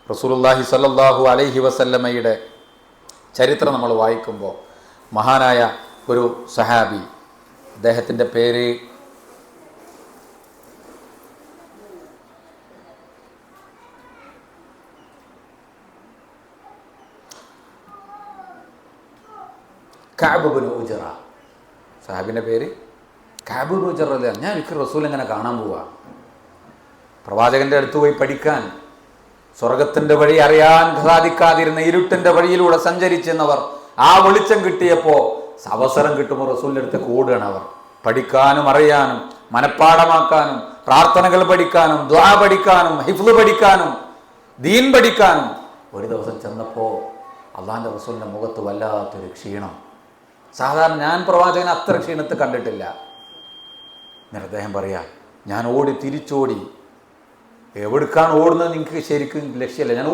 റസൂലുള്ളാഹി സ്വല്ലല്ലാഹു അലൈഹി വസല്ലമയുടെ ചരിത്രം നമ്മൾ വായിക്കുമ്പോൾ മഹാനായ ഒരു സഹാബി, അദ്ദേഹത്തിൻ്റെ പേര് കഅബ് ഇബ്നു ഉജ്റ. സഹാബിൻ്റെ പേര് കഅബ് ഇബ്നു ഉജ്റ. ഞാൻ ഒരിക്കൽ റസൂൽ ഇങ്ങനെ കാണാൻ പോവാ, പ്രവാചകന്റെ അടുത്ത് പോയി പഠിക്കാൻ. സ്വർഗത്തിന്റെ വഴി അറിയാൻ സാധിക്കാതിരുന്ന ഇരുട്ടിന്റെ വഴിയിലൂടെ സഞ്ചരിച്ചെന്നവർ ആ വെളിച്ചം കിട്ടിയപ്പോൾ അവസരം കിട്ടുമ്പോൾ റസൂലിന്റെ അടുത്ത് കൂടുകയാണ് അവർ. പഠിക്കാനും അറിയാനും മനഃപ്പാഠമാക്കാനും പ്രാർത്ഥനകൾ പഠിക്കാനും ദുആ പഠിക്കാനും ഹിഫ്ള് പഠിക്കാനും ദീൻ പഠിക്കാനും. ഒരു ദിവസം ചെന്നപ്പോൾ അള്ളാഹിന്റെ റസൂലിന്റെ മുഖത്ത് വല്ലാത്തൊരു ക്ഷീണം. സാധാരണ ഞാൻ പ്രവാചകനെ അത്ര ക്ഷീണത്തെ കണ്ടിട്ടില്ല. എന്നിട്ട് അദ്ദേഹം പറയാ, ഞാൻ തിരിച്ചോടി. എവിടേക്കാണ് ഓടുന്നത് നിങ്ങൾക്ക് ശരിക്കും ലക്ഷ്യമില്ല. ഞാൻ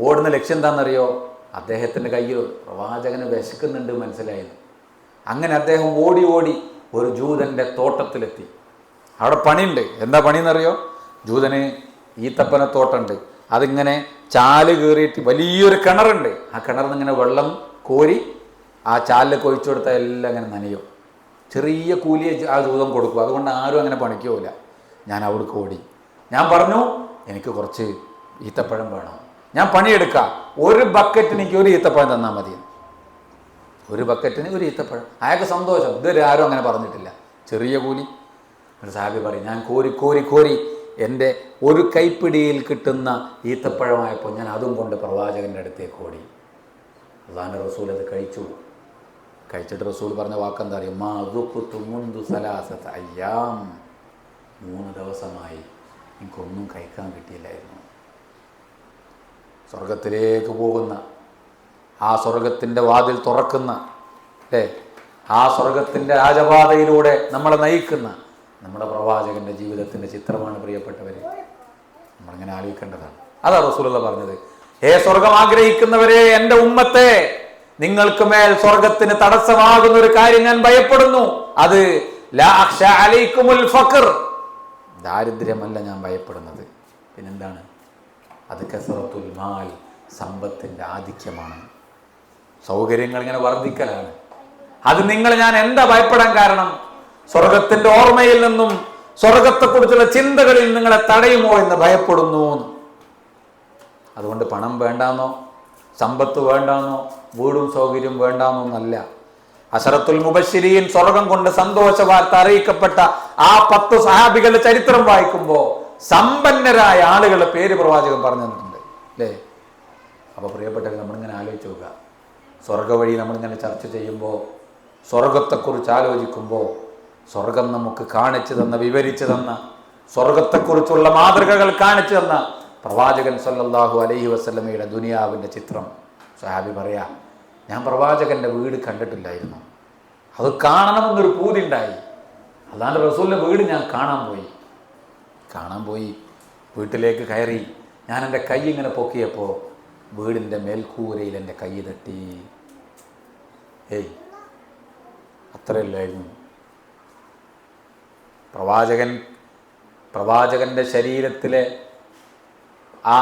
ഓടുന്ന ലക്ഷ്യം എന്താണെന്നറിയോ? അദ്ദേഹത്തിൻ്റെ കയ്യിൽ പ്രവാചകന് വിശക്കുന്നുണ്ട് മനസ്സിലായിരുന്നു. അങ്ങനെ അദ്ദേഹം ഓടി ഒരു ജൂതൻ്റെ തോട്ടത്തിലെത്തി. അവിടെ പണിയുണ്ട്. എന്താ പണിയെന്നറിയോ? ജൂതന് ഈത്തപ്പനത്തോട്ടമുണ്ട്. അതിങ്ങനെ ചാല് കയറിയിട്ട് വലിയൊരു കിണറുണ്ട്. ആ കിണറിൽ നിന്ന് ഇങ്ങനെ വെള്ളം കോരി ആ ചാലിലേക്ക് ഒഴിച്ചു കൊടുത്താൽ എല്ലാം അങ്ങനെ നനയും. ചെറിയ കൂലിയെ ആ ജൂതം കൊടുക്കും. അതുകൊണ്ട് ആരും അങ്ങനെ പണിക്ക് പോകില്ല. ഞാൻ അവിടേക്ക് ഓടി. ഞാൻ പറഞ്ഞു, എനിക്ക് കുറച്ച് ഈത്തപ്പഴം വേണം, ഞാൻ പണിയെടുക്കാം, ഒരു ബക്കറ്റിന് എനിക്ക് ഒരു ഈത്തപ്പഴം തന്നാൽ മതി. ഒരു ബക്കറ്റിന് ഒരു ഈത്തപ്പഴം. അയാൾക്ക് സന്തോഷം. ഇതുവരെ ആരും അങ്ങനെ പറഞ്ഞിട്ടില്ല. ചെറിയ കൂലി. ഒരു സാഹിബ് പറയും, ഞാൻ കോരി എൻ്റെ ഒരു കൈപ്പിടിയിൽ കിട്ടുന്ന ഈത്തപ്പഴമായപ്പോൾ ഞാൻ അതും കൊണ്ട് പ്രവാചകൻ്റെ അടുത്തേക്ക് ഓടി. അള്ളാഹിൻ്റെ റസൂൽ അത് കഴിച്ചിട്ട് റസൂൽ പറഞ്ഞ വാക്കെന്താ അറിയും? മാ ദുഖ്തു മുൻദു സലാസത അയ്യാം. 3 ദിവസമായി എനിക്കൊന്നും കഴിക്കാൻ കിട്ടിയില്ലായിരുന്നു. സ്വർഗത്തിലേക്ക് പോകുന്ന, ആ സ്വർഗത്തിൻ്റെ വാതിൽ തുറക്കുന്ന, അല്ലേ, ആ സ്വർഗത്തിൻ്റെ രാജപാതയിലൂടെ നമ്മളെ നയിക്കുന്ന നമ്മുടെ പ്രവാചകന്റെ ജീവിതത്തിൻ്റെ ചിത്രമാണ് പ്രിയപ്പെട്ടവരെ. നമ്മളിങ്ങനെ ആലോചിക്കേണ്ടതാണ്. അതാ റസൂലുള്ള പറഞ്ഞത്, ഹേ സ്വർഗം ആഗ്രഹിക്കുന്നവരെ, എൻ്റെ ഉമ്മത്തെ, നിങ്ങൾക്ക് മേൽ സ്വർഗത്തിന് തടസ്സമാകുന്ന ഒരു കാര്യം ഞാൻ ഭയപ്പെടുന്നു. അത് ലാ അഖ്ശ അലൈക്കുമുൽ ഫഖർ, ദാരിദ്ര്യമല്ല ഞാൻ ഭയപ്പെടുന്നത്. പിന്നെന്താണ്? അത് കസറത്തുൽ മാൽ, സമ്പത്തിൻ്റെ ആധിക്യമാണ്. സൗകര്യങ്ങൾ ഇങ്ങനെ വർദ്ധിക്കലാണ്. അത് ഞാൻ എന്താ ഭയപ്പെടാൻ കാരണം? സ്വർഗത്തിന്റെ ഓർമ്മയിൽ നിന്നും സ്വർഗത്തെക്കുറിച്ചുള്ള ചിന്തകളിൽ നിങ്ങളെ തടയുമോ എന്ന് ഭയപ്പെടുന്നു. അതുകൊണ്ട് പണം വേണ്ടാന്നോ, സമ്പത്ത് വേണ്ടാന്നോ, വീടും സൗകര്യം വേണ്ടാന്നോ എന്നല്ല. അശറത്തുൽ മുബശ്ശിരീൻ, സ്വർഗം കൊണ്ട് സന്തോഷ വാർത്ത അറിയിക്കപ്പെട്ട ആ 10 സഹാബികളുടെ ചരിത്രം വായിക്കുമ്പോൾ സമ്പന്നരായ ആളുകളുടെ പേര് പ്രവാചകൻ പറഞ്ഞു തന്നിട്ടുണ്ട്, അല്ലേ? അപ്പോൾ പ്രിയപ്പെട്ടവർ, നമ്മളിങ്ങനെ ആലോചിച്ച് നോക്കുക. സ്വർഗ വഴി നമ്മളിങ്ങനെ ചർച്ച ചെയ്യുമ്പോൾ, സ്വർഗത്തെക്കുറിച്ച് ആലോചിക്കുമ്പോൾ, സ്വർഗം നമുക്ക് കാണിച്ചു തന്ന, വിവരിച്ചു തന്ന, സ്വർഗത്തെക്കുറിച്ചുള്ള മാതൃകകൾ കാണിച്ചു തന്ന പ്രവാചകൻ സല്ലല്ലാഹു അലൈഹി വസല്ലമയുടെ ദുനിയാവിൻ്റെ ചിത്രം സഹാബി പറയാ, ഞാൻ പ്രവാചകന്റെ വീട് കണ്ടിട്ടില്ലായിരുന്നു, അത് കാണണമെന്നൊരു പൂതി ഉണ്ടായി. അല്ലാണ്ട് റസൂലിൻ്റെ വീട് ഞാൻ കാണാൻ പോയി. വീട്ടിലേക്ക് കയറി ഞാൻ എൻ്റെ കൈ ഇങ്ങനെ പൊക്കിയപ്പോൾ വീടിൻ്റെ മേൽക്കൂരയിൽ എൻ്റെ കൈ തട്ടി. അത്രയല്ലായിരുന്നു. പ്രവാചകന്റെ ശരീരത്തിലെ ആ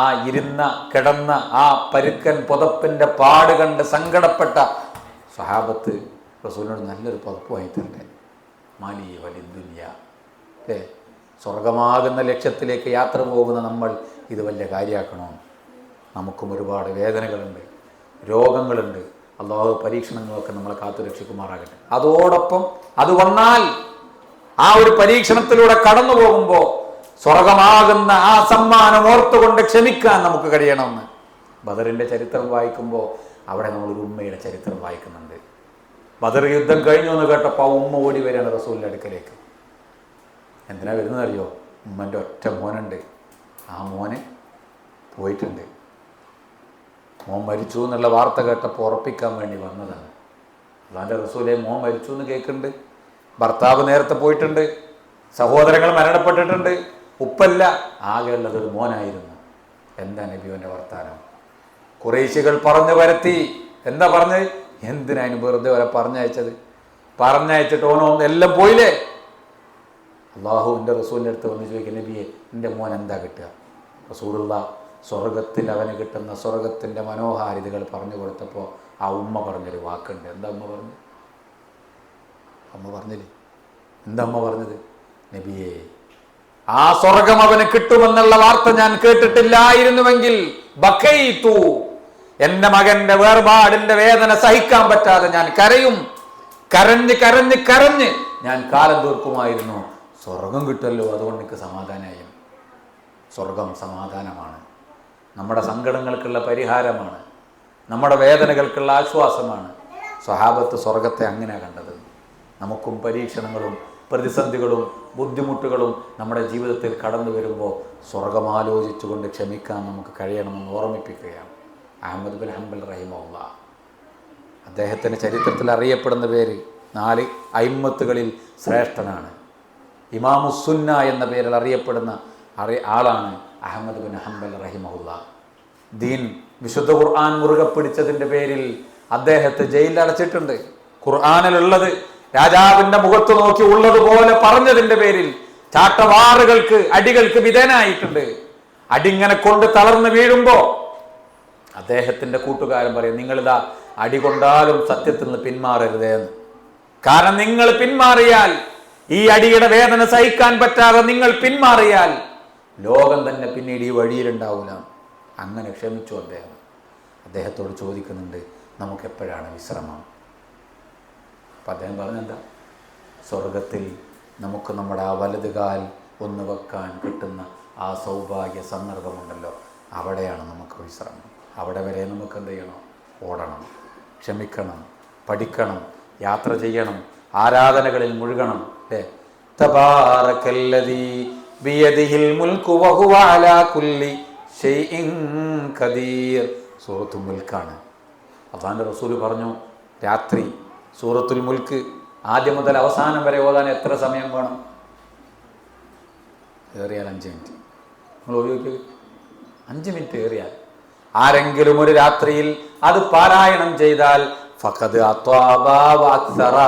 കിടന്ന ആ പരുക്കൻ പുതപ്പിന്റെ പാട് കണ്ട് സങ്കടപ്പെട്ട സ്വഹാബത്ത് റസൂലിനോട് നല്ലൊരു പുതപ്പ് വാങ്ങിത്തരണ്ടേ, മാലി വലി ദുനിയ, അല്ലേ? സ്വർഗമാകുന്ന ലക്ഷ്യത്തിലേക്ക് യാത്ര പോകുന്ന നമ്മൾ ഇത് വലിയ കാര്യമാക്കണോ? നമുക്കും ഒരുപാട് വേദനകളുണ്ട്, രോഗങ്ങളുണ്ട്. അള്ളാഹു പരീക്ഷണങ്ങളൊക്കെ നമ്മളെ കാത്തുരക്ഷിക്കുമാറാകട്ടെ. അതോടൊപ്പം അത് വന്നാൽ ആ ഒരു പരീക്ഷണത്തിലൂടെ കടന്നു പോകുമ്പോൾ സ്വർഗമാകുന്ന ആ സമ്മാനം ഓർത്തുകൊണ്ട് ക്ഷമിക്കാൻ നമുക്ക് കഴിയണമെന്ന്. ബദറിൻ്റെ ചരിത്രം വായിക്കുമ്പോൾ അവിടെ നമ്മളൊരു ഉമ്മയുടെ ചരിത്രം വായിക്കുന്നുണ്ട്. ബദർ യുദ്ധം കഴിഞ്ഞു എന്ന് കേട്ടപ്പോൾ ആ ഉമ്മ ഓടി വരികയാണ് റസൂലിൻ്റെ അടുക്കലേക്ക്. എന്തിനാ വരുന്നതറിയോ? ഉമ്മൻ്റെ ഒറ്റ മോനുണ്ട്, ആ മോന് പോയിട്ടുണ്ട്. മോൻ മരിച്ചു എന്നുള്ള വാർത്ത കേട്ടപ്പോൾ ഉറപ്പിക്കാൻ വേണ്ടി വന്നതാണ്. അള്ളാൻ്റെ റസൂലെ, മോൻ മരിച്ചു എന്ന് കേൾക്കുന്നുണ്ട്, ഭർത്താവ് നേരത്തെ പോയിട്ടുണ്ട്, സഹോദരങ്ങൾ മരണപ്പെട്ടിട്ടുണ്ട്, ഉപ്പല്ല, ആകെയുള്ളതൊരു മോനായിരുന്നു. എന്താ നബിയോൻ്റെ വർത്താനം? ഖുറൈശികൾ പറഞ്ഞു വരത്തി. എന്താ പറഞ്ഞത്? എന്തിനാണ് വെറുതെ അവരെ പറഞ്ഞയച്ചത്? പറഞ്ഞയച്ചിട്ട് ഓനോ എല്ലാം പോയില്ലേ? അള്ളാഹുവിൻ്റെ റസൂലിൻ്റെ അടുത്ത് വന്ന് ചോദിക്കുക, നബിയെ എൻ്റെ മോൻ എന്താ കിട്ടുക? റസൂലുള്ള സ്വർഗത്തിൽ അവന് കിട്ടുന്ന സ്വർഗത്തിൻ്റെ മനോഹാരിതകൾ പറഞ്ഞു കൊടുത്തപ്പോൾ ആ ഉമ്മ പറഞ്ഞൊരു വാക്കുണ്ട്. എന്താ അമ്മ പറഞ്ഞു? അമ്മ പറഞ്ഞില്ലേ? എന്താ അമ്മ പറഞ്ഞത്? നബിയെ, ആ സ്വർഗം അവന് കിട്ടുമെന്നുള്ള വാർത്ത ഞാൻ കേട്ടിട്ടില്ലായിരുന്നുവെങ്കിൽ ബക്കൈതു, എൻ്റെ മകന്റെ വേർപാടിന്റെ വേദന സഹിക്കാൻ പറ്റാതെ ഞാൻ കരയും, കരഞ്ഞ് കരഞ്ഞ് കരഞ്ഞ് ഞാൻ കാലം തീർക്കുമായിരുന്നു. സ്വർഗം കിട്ടുമല്ലോ, അതുകൊണ്ട് എനിക്ക് സമാധാനമായി. സ്വർഗം സമാധാനമാണ്, നമ്മുടെ സങ്കടങ്ങൾക്കുള്ള പരിഹാരമാണ്, നമ്മുടെ വേദനകൾക്കുള്ള ആശ്വാസമാണ്. സ്വഹാബത്ത് സ്വർഗത്തെ അങ്ങനെ കണ്ടത്. നമുക്കും പരീക്ഷണങ്ങളും പ്രതിസന്ധികളും ബുദ്ധിമുട്ടുകളും നമ്മുടെ ജീവിതത്തിൽ കടന്നു വരുമ്പോൾ സ്വർഗമാലോചിച്ചുകൊണ്ട് ക്ഷമിക്കാൻ നമുക്ക് കഴിയണമെന്ന് ഓർമ്മിപ്പിക്കുകയാണ്. അഹ്മദ് ബിൻ ഹംബൽ റഹിമഹുല്ലാ, അദ്ദേഹത്തിൻ്റെ ചരിത്രത്തിൽ അറിയപ്പെടുന്ന പേര് 4 അയിമ്മത്തുകളിൽ ശ്രേഷ്ഠനാണ്. ഇമാമുസുന്ന എന്ന പേരിൽ അറിയപ്പെടുന്ന ആളാണ് അഹ്മദ് ബിൻ ഹംബൽ റഹിമഹുല്ലാ. ദീൻ വിശുദ്ധ ഖുർആൻ മുറുകെ പിടിച്ചതിൻ്റെ പേരിൽ അദ്ദേഹത്തെ ജയിലിൽ അടച്ചിട്ടുണ്ട്. ഖുർആനിലുള്ളത് രാജാവിൻ്റെ മുഖത്ത് നോക്കി ഉള്ളതുപോലെ പറഞ്ഞതിൻ്റെ പേരിൽ ചാട്ടവാറുകൾക്ക് അടികൾക്ക് വിധേയനായിട്ടുണ്ട്. അടിങ്ങനെ കൊണ്ട് തളർന്ന് വീഴുമ്പോൾ അദ്ദേഹത്തിൻ്റെ കൂട്ടുകാരൻ പറയും, നിങ്ങളിതാ അടി കൊണ്ടാലും സത്യത്തിൽ നിന്ന് പിന്മാറരുതേ എന്ന്. കാരണം നിങ്ങൾ പിന്മാറിയാൽ, ഈ അടിയുടെ വേദന സഹിക്കാൻ പറ്റാതെ നിങ്ങൾ പിന്മാറിയാൽ ലോകം തന്നെ പിന്നീട് ഈ വഴിയിലുണ്ടാവില്ല. അങ്ങനെ ക്ഷമിച്ചു അദ്ദേഹം. അദ്ദേഹത്തോട് ചോദിക്കുന്നുണ്ട്, നമുക്ക് എപ്പോഴാണ് വിശ്രമം? അപ്പം അദ്ദേഹം പറഞ്ഞെന്താ? സ്വർഗത്തിൽ നമുക്ക് നമ്മുടെ ആ വലതുകാൽ ഒന്ന് വെക്കാൻ കിട്ടുന്ന ആ സൗഭാഗ്യ സന്ദർഭമുണ്ടല്ലോ, അവിടെയാണ് നമുക്ക് വിശ്രമം. അവിടെ വരെ നമുക്ക് എന്ത് ചെയ്യണം? ഓടണം, ക്ഷമിക്കണം, പഠിക്കണം, യാത്ര ചെയ്യണം, ആരാധനകളിൽ മുഴുകണം. അല്ലേ? തബാറകല്ലദീ ബിയദിഹിൽ മുൽക്കു വഹുവ അലാ കുല്ലി ഷൈഇൻ ഖദീർ. സൂറത്തുൽ മുൽക്കാണ്. അല്ലാഹുവിൻ്റെ റസൂൽ പറഞ്ഞു, രാത്രി സൂറത്തുൽ മുൽക്ക് ആദ്യം മുതൽ അവസാനം വരെ ഓതാൻ എത്ര സമയം വേണം? ഏറിയാൽ 5 മിനിറ്റ്. നിങ്ങൾ ഉപയോഗിക്കുക, 5 മിനിറ്റ് ഏറിയാൽ. ആരെങ്കിലും ഒരു രാത്രിയിൽ അത് പാരായണം ചെയ്താൽ ഫഖദ് അത്വാബ വഅക്സറ,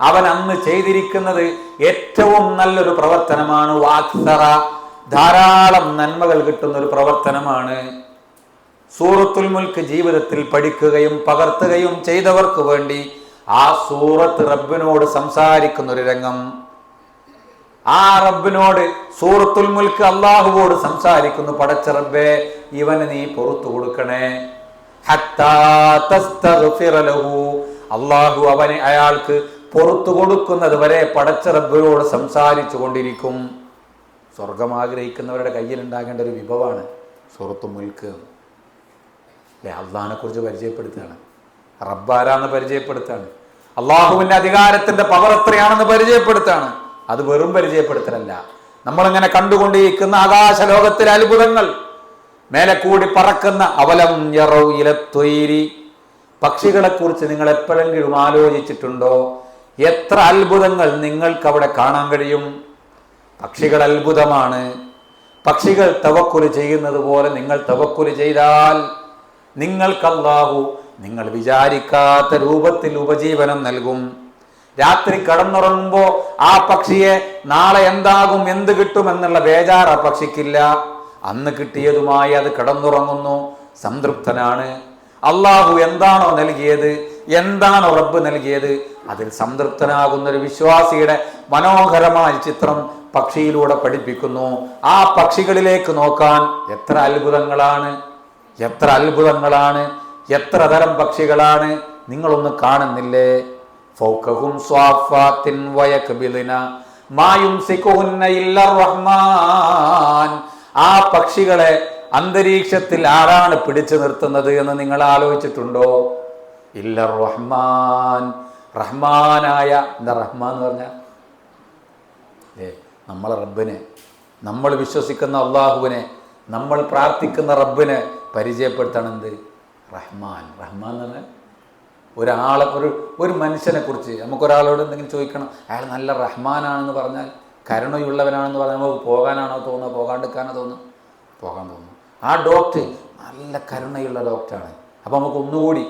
അവൻ അന്ന് ചെയ്തിരിക്കുന്നത് ഏറ്റവും നല്ലൊരു പ്രവർത്തനമാണ്. വഅക്സറ, ധാരാളം നന്മകൾ കിട്ടുന്ന ഒരു പ്രവർത്തനമാണ്. സൂറത്തുൽ മുൽക്ക് ജീവിതത്തിൽ പഠിക്കുകയും പകർത്തുകയും ചെയ്തവർക്ക് വേണ്ടി ആ സൂറത്ത് റബ്ബിനോട് സംസാരിക്കുന്ന ഒരു രംഗം. ആ റബ്ബിനോട് സൂറത്തുൽ മുൽക്ക് അള്ളാഹുവോട് സംസാരിക്കുന്നു, പടച്ച റബ്ബേ, ഇവന് നീ പുറത്തു കൊടുക്കണേ. ഹത്താ തസ്തഗ്ഫിറ ലഹു, അള്ളാഹു അവന് അയാൾക്ക് പുറത്തു കൊടുക്കുന്നത് വരെ പടച്ച റബ്ബിനോട് സംസാരിച്ചു കൊണ്ടിരിക്കും. സ്വർഗം ആഗ്രഹിക്കുന്നവരുടെ കയ്യിലുണ്ടാകേണ്ട ഒരു വിഭവമാണ് സൂറത്തുൽ മുൽക്ക്. അല്ലെ? അള്ളാഹിനെ കുറിച്ച് പരിചയപ്പെടുത്തുകയാണ്, റബ്ബാരാന്ന് പരിചയപ്പെടുത്താണ്, അള്ളാഹുവിൻ്റെ അധികാരത്തിന്റെ പവർ എത്രയാണെന്ന് പരിചയപ്പെടുത്താണ്. അത് വെറും പരിചയപ്പെടുത്തലല്ല, നമ്മളിങ്ങനെ കണ്ടുകൊണ്ടിരിക്കുന്ന ആകാശ ലോകത്തിലെ അത്ഭുതങ്ങൾ, മേലെ കൂടി പറക്കുന്ന അവലം യറൗ ഇലത്വയ്രി, പക്ഷികളെ കുറിച്ച് നിങ്ങൾ എപ്പോഴെങ്കിലും ആലോചിച്ചിട്ടുണ്ടോ? എത്ര അത്ഭുതങ്ങൾ നിങ്ങൾക്ക് അവിടെ കാണാൻ കഴിയും. പക്ഷികൾ അത്ഭുതമാണ്. പക്ഷികൾ തവക്കുല് ചെയ്യുന്നത് പോലെ നിങ്ങൾ തവക്കുല് ചെയ്താൽ നിങ്ങൾക്ക് അല്ലാഹു നിങ്ങൾ വിചാരിക്കാത്ത രൂപത്തിൽ ഉപജീവനം നൽകും. രാത്രി കടന്നുറങ്ങുമ്പോൾ ആ പക്ഷിയെ നാളെ എന്താകും, എന്ത് കിട്ടുമെന്നുള്ള ബേജാർ ആ പക്ഷിക്കില്ല. അന്ന് കിട്ടിയതുമായി അത് കടന്നുറങ്ങുന്നു, സംതൃപ്തനാണ്. അള്ളാഹു എന്താണോ നൽകിയത് എന്താണോ റബ്ബ് നൽകിയത് അതിൽ സംതൃപ്തനാകുന്ന ഒരു വിശ്വാസിയുടെ മനോഹരമായ ചിത്രം പക്ഷിയിലൂടെ പഠിപ്പിക്കുന്നു. ആ പക്ഷികളിലേക്ക് നോക്കാൻ എത്ര അത്ഭുതങ്ങളാണ്, എത്ര അത്ഭുതങ്ങളാണ്, എത്ര തരം പക്ഷികളാണ് നിങ്ങളൊന്ന് കാണുന്നില്ലേ? ഫൗകഹും സ്വാഫാത്തിൻ വയക്ബിദിന മാ യുംസികുഹുന്ന ഇല്ലർ റഹ്മാൻ. ആ പക്ഷികളെ അന്തരീക്ഷത്തിൽ ആരാണ് പിടിച്ചു നിർത്തുന്നത് എന്ന് നിങ്ങൾ ആലോചിച്ചിട്ടുണ്ടോ? ഇല്ലർ റഹ്മാൻ, റഹ്മാനായ, എന്താ റഹ്മാൻ എന്ന് പറഞ്ഞാൽ നമ്മളെ റബ്ബിനെ, നമ്മൾ വിശ്വസിക്കുന്ന അള്ളാഹുവിനെ, നമ്മൾ പ്രാർത്ഥിക്കുന്ന റബ്ബിനെ പരിചയപ്പെടുത്തണം. എന്ത് റഹ്മാൻ? റഹ്മാൻ എന്ന് പറഞ്ഞാൽ ഒരാളെ, ഒരു മനുഷ്യനെ കുറിച്ച് നമുക്കൊരാളോട് എന്തെങ്കിലും ചോദിക്കണം, അയാൾ നല്ല റഹ്മാനാണെന്ന് പറഞ്ഞാൽ, കരുണയുള്ളവനാണെന്ന് പറഞ്ഞാൽ നമുക്ക് പോകാനാണോ തോന്നുക, പോകാണ്ടിരിക്കാനോ തോന്നുക? പോകാൻ തോന്നുന്നു. ആ ഡോക്ടർ നല്ല കരുണയുള്ള ഡോക്ടറാണ്. അപ്പോൾ നമുക്ക് ഒന്നുകൂടി,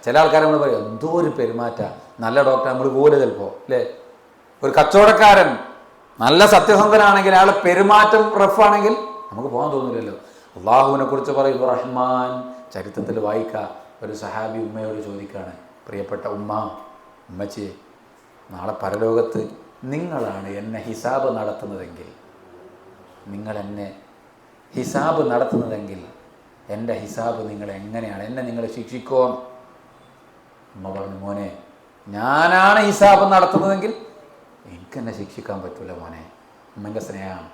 ചില ആൾക്കാർ നമ്മൾ പറയും എന്തോ ഒരു പെരുമാറ്റ, നല്ല ഡോക്ടർ നമ്മൾ പോലെ ചിലപ്പോൾ അല്ലേ. ഒരു കച്ചവടക്കാരൻ നല്ല സത്യസന്ധനാണെങ്കിൽ അയാളെ പെരുമാറ്റം റഫാണെങ്കിൽ നമുക്ക് പോകാൻ തോന്നില്ലല്ലോ. അള്ളാഹുവിനെ കുറിച്ച് പറയുമ്പോൾ റഹ്മാൻ. ചരിത്രത്തിൽ വായിക്കുക, ഒരു സഹാബി ഉമ്മയോട് ചോദിക്കുകയാണ്, പ്രിയപ്പെട്ട ഉമ്മച്ചിയെ, നാളെ പരലോകത്ത് നിങ്ങളാണ് എന്നെ ഹിസാബ് നടത്തുന്നതെങ്കിൽ, നിങ്ങൾ എന്നെ ഹിസാബ് നടത്തുന്നതെങ്കിൽ എൻ്റെ ഹിസാബ് നിങ്ങൾ എങ്ങനെയാണ്, എന്നെ നിങ്ങൾ ശിക്ഷിക്കോ? ഉമ്മ പറഞ്ഞു, മോനെ, ഞാനാണ് ഹിസാബ് നടത്തുന്നതെങ്കിൽ എനിക്കെന്നെ ശിക്ഷിക്കാൻ പറ്റില്ല മോനെ. ഉമ്മൻ്റെ സ്നേഹമാണ്.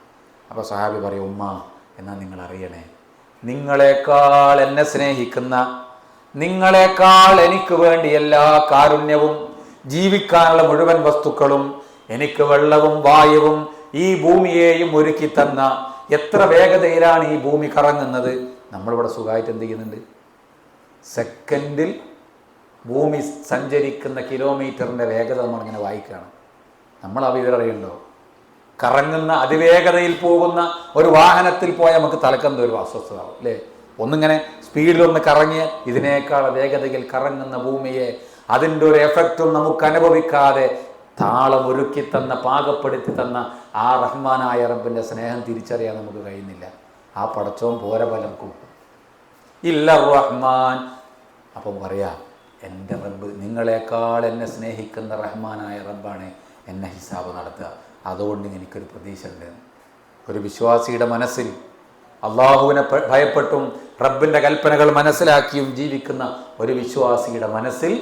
അപ്പോൾ സഹാബി പറയും, ഉമ്മ എന്നാൽ നിങ്ങൾ അറിയണേ, നിങ്ങളെക്കാൾ എന്നെ സ്നേഹിക്കുന്ന, നിങ്ങളെക്കാൾ എനിക്ക് വേണ്ടി എല്ലാ കാരുണ്യവും, ജീവിക്കാനുള്ള മുഴുവൻ വസ്തുക്കളും, എനിക്ക് വെള്ളവും വായുവും ഈ ഭൂമിയെയും ഒരുക്കി തന്ന, എത്ര വേഗതയിലാണ് ഈ ഭൂമി കറങ്ങുന്നത്. നമ്മളിവിടെ സുഖമായിട്ട് എന്ത് ചെയ്യുന്നുണ്ട്? സെക്കൻഡിൽ ഭൂമി സഞ്ചരിക്കുന്ന കിലോമീറ്ററിൻ്റെ വേഗത നമ്മളിങ്ങനെ വായിക്കുകയാണ്. നമ്മൾ ആ വിവരം അറിയണ്ടോ? കറങ്ങുന്ന അതിവേഗതയിൽ പോകുന്ന ഒരു വാഹനത്തിൽ പോയാൽ നമുക്ക് തലക്കെന്തോ ഒരു അസ്വസ്ഥതാവും അല്ലേ. ഒന്നിങ്ങനെ സ്പീഡിലൊന്ന് കറങ്ങിയ ഇതിനേക്കാൾ വേഗതയിൽ കറങ്ങുന്ന ഭൂമിയെ, അതിൻ്റെ ഒരു എഫക്റ്റും നമുക്ക് അനുഭവിക്കാതെ താളം ഒരുക്കി തന്ന, പാകപ്പെടുത്തി തന്ന ആ റഹ്മാനായ റബ്ബിൻ്റെ സ്നേഹം തിരിച്ചറിയാൻ നമുക്ക് കഴിയുന്നില്ല. ആ പടച്ചോൻ പോര പലർക്കും ഇല്ല റഹ്മാൻ. അപ്പം പറയാം, എൻ്റെ റബ്ബ് നിങ്ങളെക്കാൾ എന്നെ സ്നേഹിക്കുന്ന റഹ്മാനായ റബ്ബാണ് എന്നെ ഹിസാബ് നടത്തുക. അതുകൊണ്ട് എനിക്കൊരു പ്രതീക്ഷ ഉണ്ട്. ഒരു വിശ്വാസിയുടെ മനസ്സിൽ അള്ളാഹുവിനെ ഭയപ്പെട്ടും റബ്ബിൻ്റെ കൽപ്പനകൾ മനസ്സിലാക്കിയും ജീവിക്കുന്ന ഒരു വിശ്വാസിയുടെ മനസ്സിൽ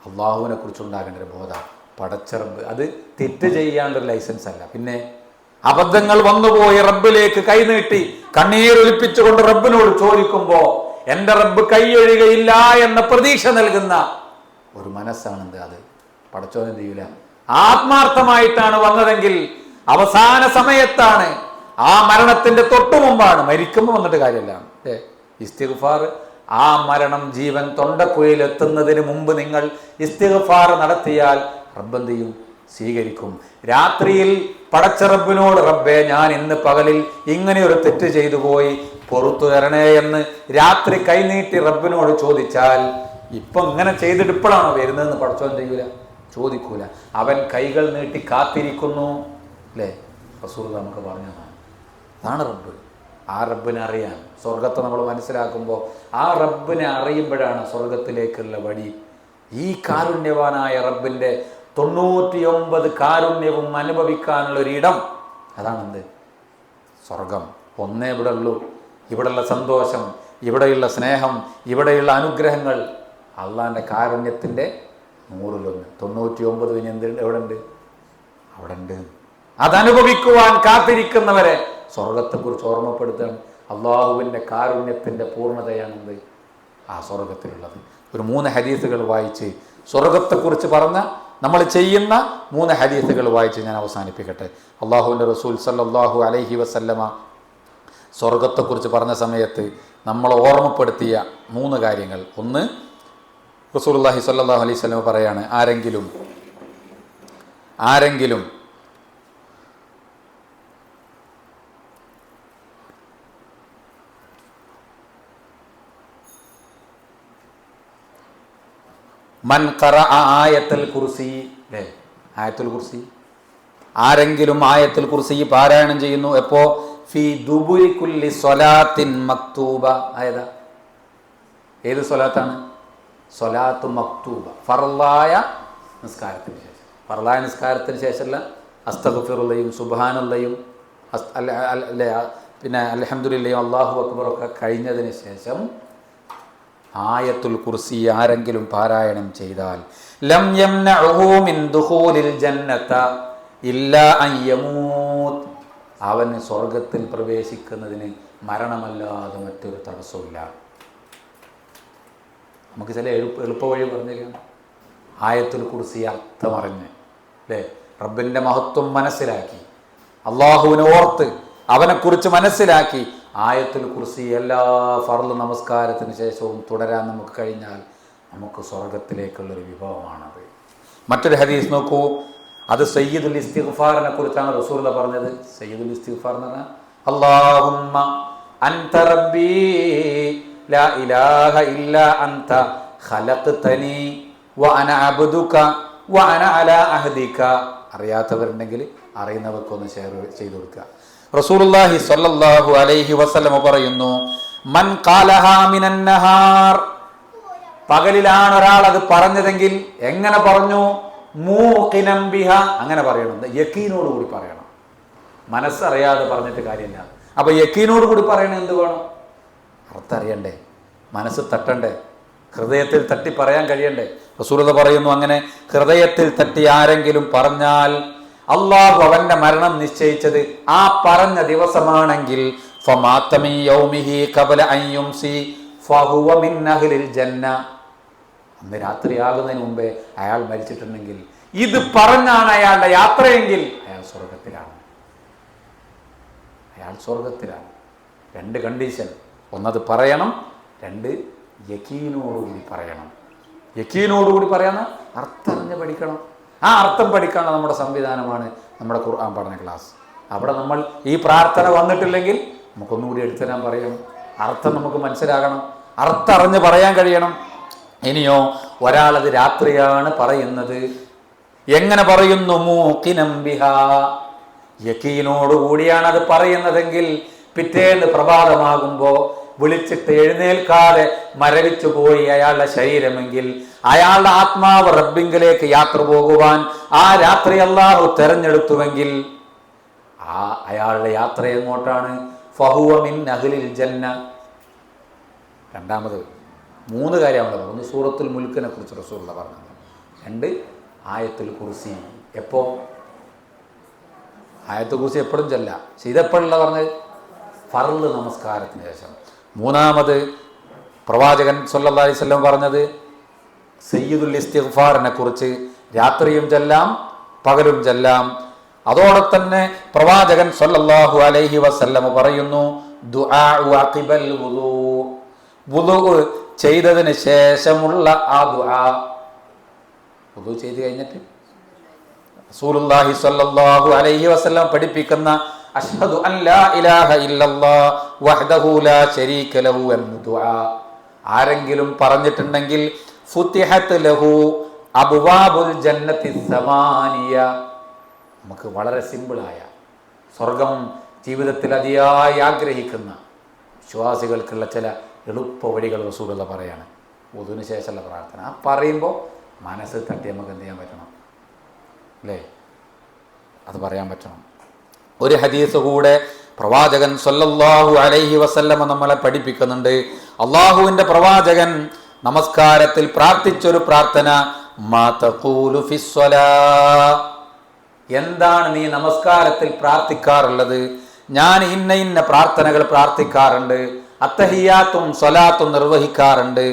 അള്ളാഹുവിനെ കുറിച്ചുണ്ടാകേണ്ട ഒരു ബോധ, പടച്ച റബ്ബ്, അത് തെറ്റ് ചെയ്യാണ്ടൊരു ലൈസൻസ് അല്ല. പിന്നെ അബദ്ധങ്ങൾ വന്നുപോയി റബ്ബിലേക്ക് കൈനീട്ടി കണ്ണീരൊലിപ്പിച്ചുകൊണ്ട് റബ്ബിനോട് ചോദിക്കുമ്പോൾ എൻ്റെ റബ്ബ് കൈയൊഴികയില്ല എന്ന പ്രതീക്ഷ നൽകുന്ന ഒരു മനസ്സാണെന്ത്, അത് പടച്ചോൻ എന്ത് ചെയ്യൂല. ആത്മാർത്ഥമായിട്ടാണ് വന്നതെങ്കിൽ അവസാന സമയത്താണ്, ആ മരണത്തിന്റെ തൊട്ടു മുമ്പാണ്, മരിക്കുമ്പോൾ വന്നിട്ട് കാര്യമല്ല. ഇസ്തിഗ്ഫാർ, ആ മരണം ജീവൻ തൊണ്ടക്കുഴയിൽ എത്തുന്നതിന് മുമ്പ് നിങ്ങൾ ഇസ്തിഗ്ഫാർ നടത്തിയാൽ റബ്ബ് എന്ത് ചെയ്യും? സ്വീകരിക്കും. രാത്രിയിൽ പടച്ച റബ്ബിനോട്, റബ്ബേ ഞാൻ ഇന്ന് പകലിൽ ഇങ്ങനെ ഒരു തെറ്റ് ചെയ്തു പോയി, പുറത്തു തരണേ എന്ന് രാത്രി കൈനീട്ടി റബ്ബിനോട് ചോദിച്ചാൽ, ഇപ്പം ഇങ്ങനെ ചെയ്തിട്ട് ഇപ്പോഴാണോ വരുന്നതെന്ന് പടച്ചോൻ ചെയ്യൂല, ചോദിക്കൂല. അവൻ കൈകൾ നീട്ടി കാത്തിരിക്കുന്നു അല്ലേ. റസൂൽ നമുക്ക് പറഞ്ഞതാണ്. അതാണ് റബ്ബ്. ആ റബ്ബിനെ അറിയാൻ, സ്വർഗത്തെ നമ്മൾ മനസ്സിലാക്കുമ്പോൾ ആ റബ്ബിനെ അറിയുമ്പോഴാണ് സ്വർഗത്തിലേക്കുള്ള വഴി. ഈ കാരുണ്യവാനായ റബ്ബിൻ്റെ 99 കാരുണ്യവും അനുഭവിക്കാനുള്ള ഒരിടം, അതാണെന്ത്? സ്വർഗം. ഒന്നേ ഇവിടെ ഉള്ളൂ. ഇവിടെയുള്ള സന്തോഷം, ഇവിടെയുള്ള സ്നേഹം, ഇവിടെയുള്ള അനുഗ്രഹങ്ങൾ അള്ളാൻ്റെ കാരുണ്യത്തിൻ്റെ 100-1. 99 ഇനി എന്തുണ്ട്? എവിടെ ഉണ്ട്? അവിടെ ഉണ്ട്. അതനുഭവിക്കുവാൻ കാത്തിരിക്കുന്നവരെ സ്വർഗത്തെക്കുറിച്ച് ഓർമ്മപ്പെടുത്താൻ അള്ളാഹുവിൻ്റെ കാരുണ്യത്തിൻ്റെ പൂർണ്ണതയാണെന്ത്? ആ സ്വർഗത്തിലുള്ളത്. ഒരു 3 ഹദീസുകൾ വായിച്ച് സ്വർഗത്തെക്കുറിച്ച് പറഞ്ഞ, നമ്മൾ ചെയ്യുന്ന 3 ഹദീസുകൾ വായിച്ച് ഞാൻ അവസാനിപ്പിക്കട്ടെ. അള്ളാഹുവിൻ്റെ റസൂൽ സല്ലല്ലാഹു അലൈഹി വസല്ലമ സ്വർഗത്തെക്കുറിച്ച് പറഞ്ഞ സമയത്ത് നമ്മൾ ഓർമ്മപ്പെടുത്തിയ 3 കാര്യങ്ങൾ. ഒന്ന്, റസൂലുള്ളാഹി സ്വല്ലല്ലാഹു അലൈഹി വസല്ലമ പറയാണ്, ആരെങ്കിലും മൻ ഖറഅ ആയത്തുൽ കുർസി, ആയത്തുൽ കുർസി, ആരെങ്കിലും ആയത്തുൽ കുർസി പാരായണം ചെയ്യുന്നു, എപ്പോ? ഫി ദുബുരി കുല്ലി സ്വലാത്തിൻ മക്തൂബ. ഏത് സ്വലാത്താണ്? സ്വലാത്തു മക്തൂബ, ഫർളായ നിസ്കാരത്തിന് ശേഷം. ഫർളായ നിസ്കാരത്തിന് ശേഷമല്ല അസ്തഗ്ഫിറുല്ലയും സുബ്ഹാനല്ലയും പിന്നെ അൽഹംദുലില്ലയും അല്ലാഹു അക്ബറൊക്കെ കഴിഞ്ഞതിന് ശേഷം ആയത്തുൽ കുർസി ആരെങ്കിലും പാരായണം ചെയ്താൽ ലം യംനഉഹു മിൻ ദുഖൂലിൽ ജന്നത ഇല്ലാ അൻ യമൂത്ത്, അവന് സ്വർഗത്തിൽ പ്രവേശിക്കുന്നതിന് മരണമല്ലാതെ മറ്റൊരു തടസ്സമില്ല. നമുക്ക് ചില എളുപ്പ വഴി പറഞ്ഞിരിക്കണം. ആയത്തുൽ കുർസി അർത്ഥമറിഞ്ഞ് അല്ലേ, റബ്ബിൻ്റെ മഹത്വം മനസ്സിലാക്കി, അള്ളാഹുവിനെ ഓർത്ത് അവനെക്കുറിച്ച് മനസ്സിലാക്കി ആയത്തുൽ കുർസി എല്ലാ ഫർള് നമസ്കാരത്തിന് ശേഷവും തുടരാൻ നമുക്ക് കഴിഞ്ഞാൽ നമുക്ക് സ്വർഗത്തിലേക്കുള്ളൊരു വിഭവമാണത്. മറ്റൊരു ഹദീസ് നോക്കൂ, അത് സയ്യിദുൽ ഇസ്തിഗ്ഫാറിനെ കുറിച്ചാണ് റസൂലുള്ള പറഞ്ഞത്. സയ്യിദുൽ ഇസ്തിഗ്ഫാർ എന്ന് പറഞ്ഞാൽ അല്ലാഹുമ്മ അൻത റബ്ബി ലാ ഇലാഹ ഇല്ലാ അൻത ഖലഖ്തനി വ അന അബ്ദുക വ അന അലാ അഹ്ദിക. അറിയാത്തവരുണ്ടെങ്കിൽ അറിയുന്നവർക്കൊന്ന് ഷെയർ ചെയ്തു കൊടുക്കുക. റസൂലുള്ളാഹി സ്വല്ലല്ലാഹു അലൈഹി വസല്ലം പറയുന്നു, മൻ ഖാലഹാ മിനൻ നഹാർ, പകലിലാണ് ഒരാൾ അത് പറഞ്ഞതെങ്കിൽ എങ്ങനെ പറഞ്ഞു? മൂഖിനം ബിഹ, അങ്ങനെ പറയണം, യഖീനോട് കൂടി പറയണം. മനസ്സറിയാതെ പറഞ്ഞിട്ട് കാര്യമില്ല. അപ്പൊ യഖീനോട് കൂടി പറയണ എന്ത് വേണം? അർത്ഥം അറിയണ്ടേ, മനസ്സ് തട്ടണ്ടേ, ഹൃദയത്തിൽ തട്ടി പറയാൻ കഴിയണ്ടേ. റസൂലുള്ളാഹി പറയുന്നു, അങ്ങനെ ഹൃദയത്തിൽ തട്ടി ആരെങ്കിലും പറഞ്ഞാൽ അള്ളാഹു അവന്റെ മരണം നിശ്ചയിച്ചത് ആ പറഞ്ഞ ദിവസമാണെങ്കിൽ ഫമാത മിൻ യൗമിഹി ഖബല അൻ യുംസി ഫഹുവ മിൻ അഹ്ലിൽ ജന്ന, അന്ന് രാത്രിയാകുന്നതിന് മുമ്പേ അയാൾ മരിച്ചിട്ടുണ്ടെങ്കിൽ ഇത് പറഞ്ഞാണ് അയാളുടെ യാത്രയെങ്കിൽ അയാൾ സ്വർഗത്തിലാണ്. അയാൾ സ്വർഗത്തിലാണ്. രണ്ട് കണ്ടീഷൻ, ഒന്നത് പറയണം, രണ്ട് യഖീനോടുകൂടി പറയണം. യഖീനോടുകൂടി പറയാന്ന് അർത്ഥം പഠിക്കണം. ആ അർത്ഥം പഠിക്കാനുള്ള നമ്മുടെ സംവിധാനമാണ് നമ്മുടെ ഖുർആൻ പഠന ക്ലാസ്. അവിടെ നമ്മൾ ഈ പ്രാർത്ഥന വന്നിട്ടില്ലെങ്കിൽ നമുക്കൊന്നുകൂടി എടുത്തു തരാൻ പറയണം. അർത്ഥം നമുക്ക് മനസ്സിലാകണം, അർത്ഥം അറിഞ്ഞ് പറയാൻ കഴിയണം. ഇനിയോ ഒരാളത് രാത്രിയാണ് പറയുന്നത്, എങ്ങനെ പറയുന്നു? മൂഖിനം ബിഹാ, യഖീനോടുകൂടിയാണ് അത് പറയുന്നതെങ്കിൽ പിറ്റേന്ന് പ്രഭാതമാകുമ്പോൾ വിളിച്ചിട്ട് എഴുന്നേൽക്കാതെ മരവിച്ചു പോയി അയാളുടെ ശരീരമെങ്കിൽ അയാളുടെ ആത്മാവ് റബ്ബിങ്കിലേക്ക് യാത്ര പോകുവാൻ ആ രാത്രി അല്ലാഹു തെരഞ്ഞെടുത്തുവെങ്കിൽ ആ അയാളുടെ യാത്ര എങ്ങോട്ടാണ്? ഫഹുവ മിൻ അഹ്ലിൽ ജന്ന. രണ്ടാമത് 3 കാര്യമാണല്ലോ. ഒന്ന് സൂറത്തുൽ മുൽക്കിനെ കുറിച്ച് റസൂലുള്ളാഹി പറഞ്ഞത്, 2 ആയത്തുൽ കുർസി. എപ്പോ ആയത്തുൽ കുർസി എപ്പോഴും ചൊല്ല, പക്ഷെ ഇതെപ്പോഴുള്ള പറഞ്ഞത് ഫർള് നമസ്കാരത്തിന് ശേഷം. 3 പ്രവാചകൻ സല്ലല്ലാഹു അലൈഹി വസല്ലം പറഞ്ഞത് സയ്യിദുൽ ഇസ്തിഗ്ഫാറിനെ കുറിച്ച്, രാത്രിയും ചെല്ലാം പകലും ചെല്ലാം. അതോടെ തന്നെ പ്രവാചകൻ സല്ലല്ലാഹു അലൈഹി വസല്ലം പറയുന്നു, ദുആഉ അഖിബൽ വുളൂ, വുളൂ ചെയ്തതിന് ശേഷമുള്ള ആ ദുആ, വുളൂ ചെയ്ത് കഴിഞ്ഞിട്ട് റസൂലുള്ളാഹി സ്വല്ലല്ലാഹു അലൈഹി വസല്ലം പഠിപ്പിക്കുന്ന അഷ്ഹദു അൻ ലാ ഇലാഹ ഇല്ലല്ലാഹ് വഹ്ദഹു ലാ ശരീക ലഹു എന്ന ദുആ ആരെങ്കിലും പറഞ്ഞിട്ടുണ്ടെങ്കിൽ ഫുതിഹത് ലഹു അബ്വാബുൽ ജന്നത്തി സമാനിയ, നമുക്ക് വളരെ സിമ്പിളായ സ്വർഗം ജീവിതത്തിൽ അതിയായി ആഗ്രഹിക്കുന്ന വിശ്വാസികൾക്കുള്ള ചില എളുപ്പ വഴികൾ റസൂലുള്ളാഹി പറയാണ്. വുദുവിന് ശേഷമുള്ള പ്രാർത്ഥന ആ പറയുമ്പോൾ മനസ്സ് തട്ടി നമുക്ക് എന്ത് ചെയ്യാൻ പറ്റണം അല്ലേ, അത് പറയാൻ പറ്റണം. ഒരു ഹദീസ് കൂടെ പ്രവാചകൻ സല്ലല്ലാഹു അലൈഹി വസല്ലം നമ്മളെ പഠിപ്പിക്കുന്നുണ്ട്. അള്ളാഹുവിന്റെ പ്രവാചകൻ നമസ്കാരത്തിൽ പ്രാർത്ഥിച്ചൊരു പ്രാർത്ഥന, മാ തഖൂലു ഫിസ്സലാ, എന്താണ് നീ നമസ്കാരത്തിൽ പ്രാർത്ഥിക്കാറുള്ളത്? ഞാൻ ഇന്ന ഇന്ന പ്രാർത്ഥനകൾ പ്രാർത്ഥിക്കാറുണ്ട്, അത്തഹിയാത്തും സ്വലാത്തും നിർവഹിക്കാറുണ്ട്.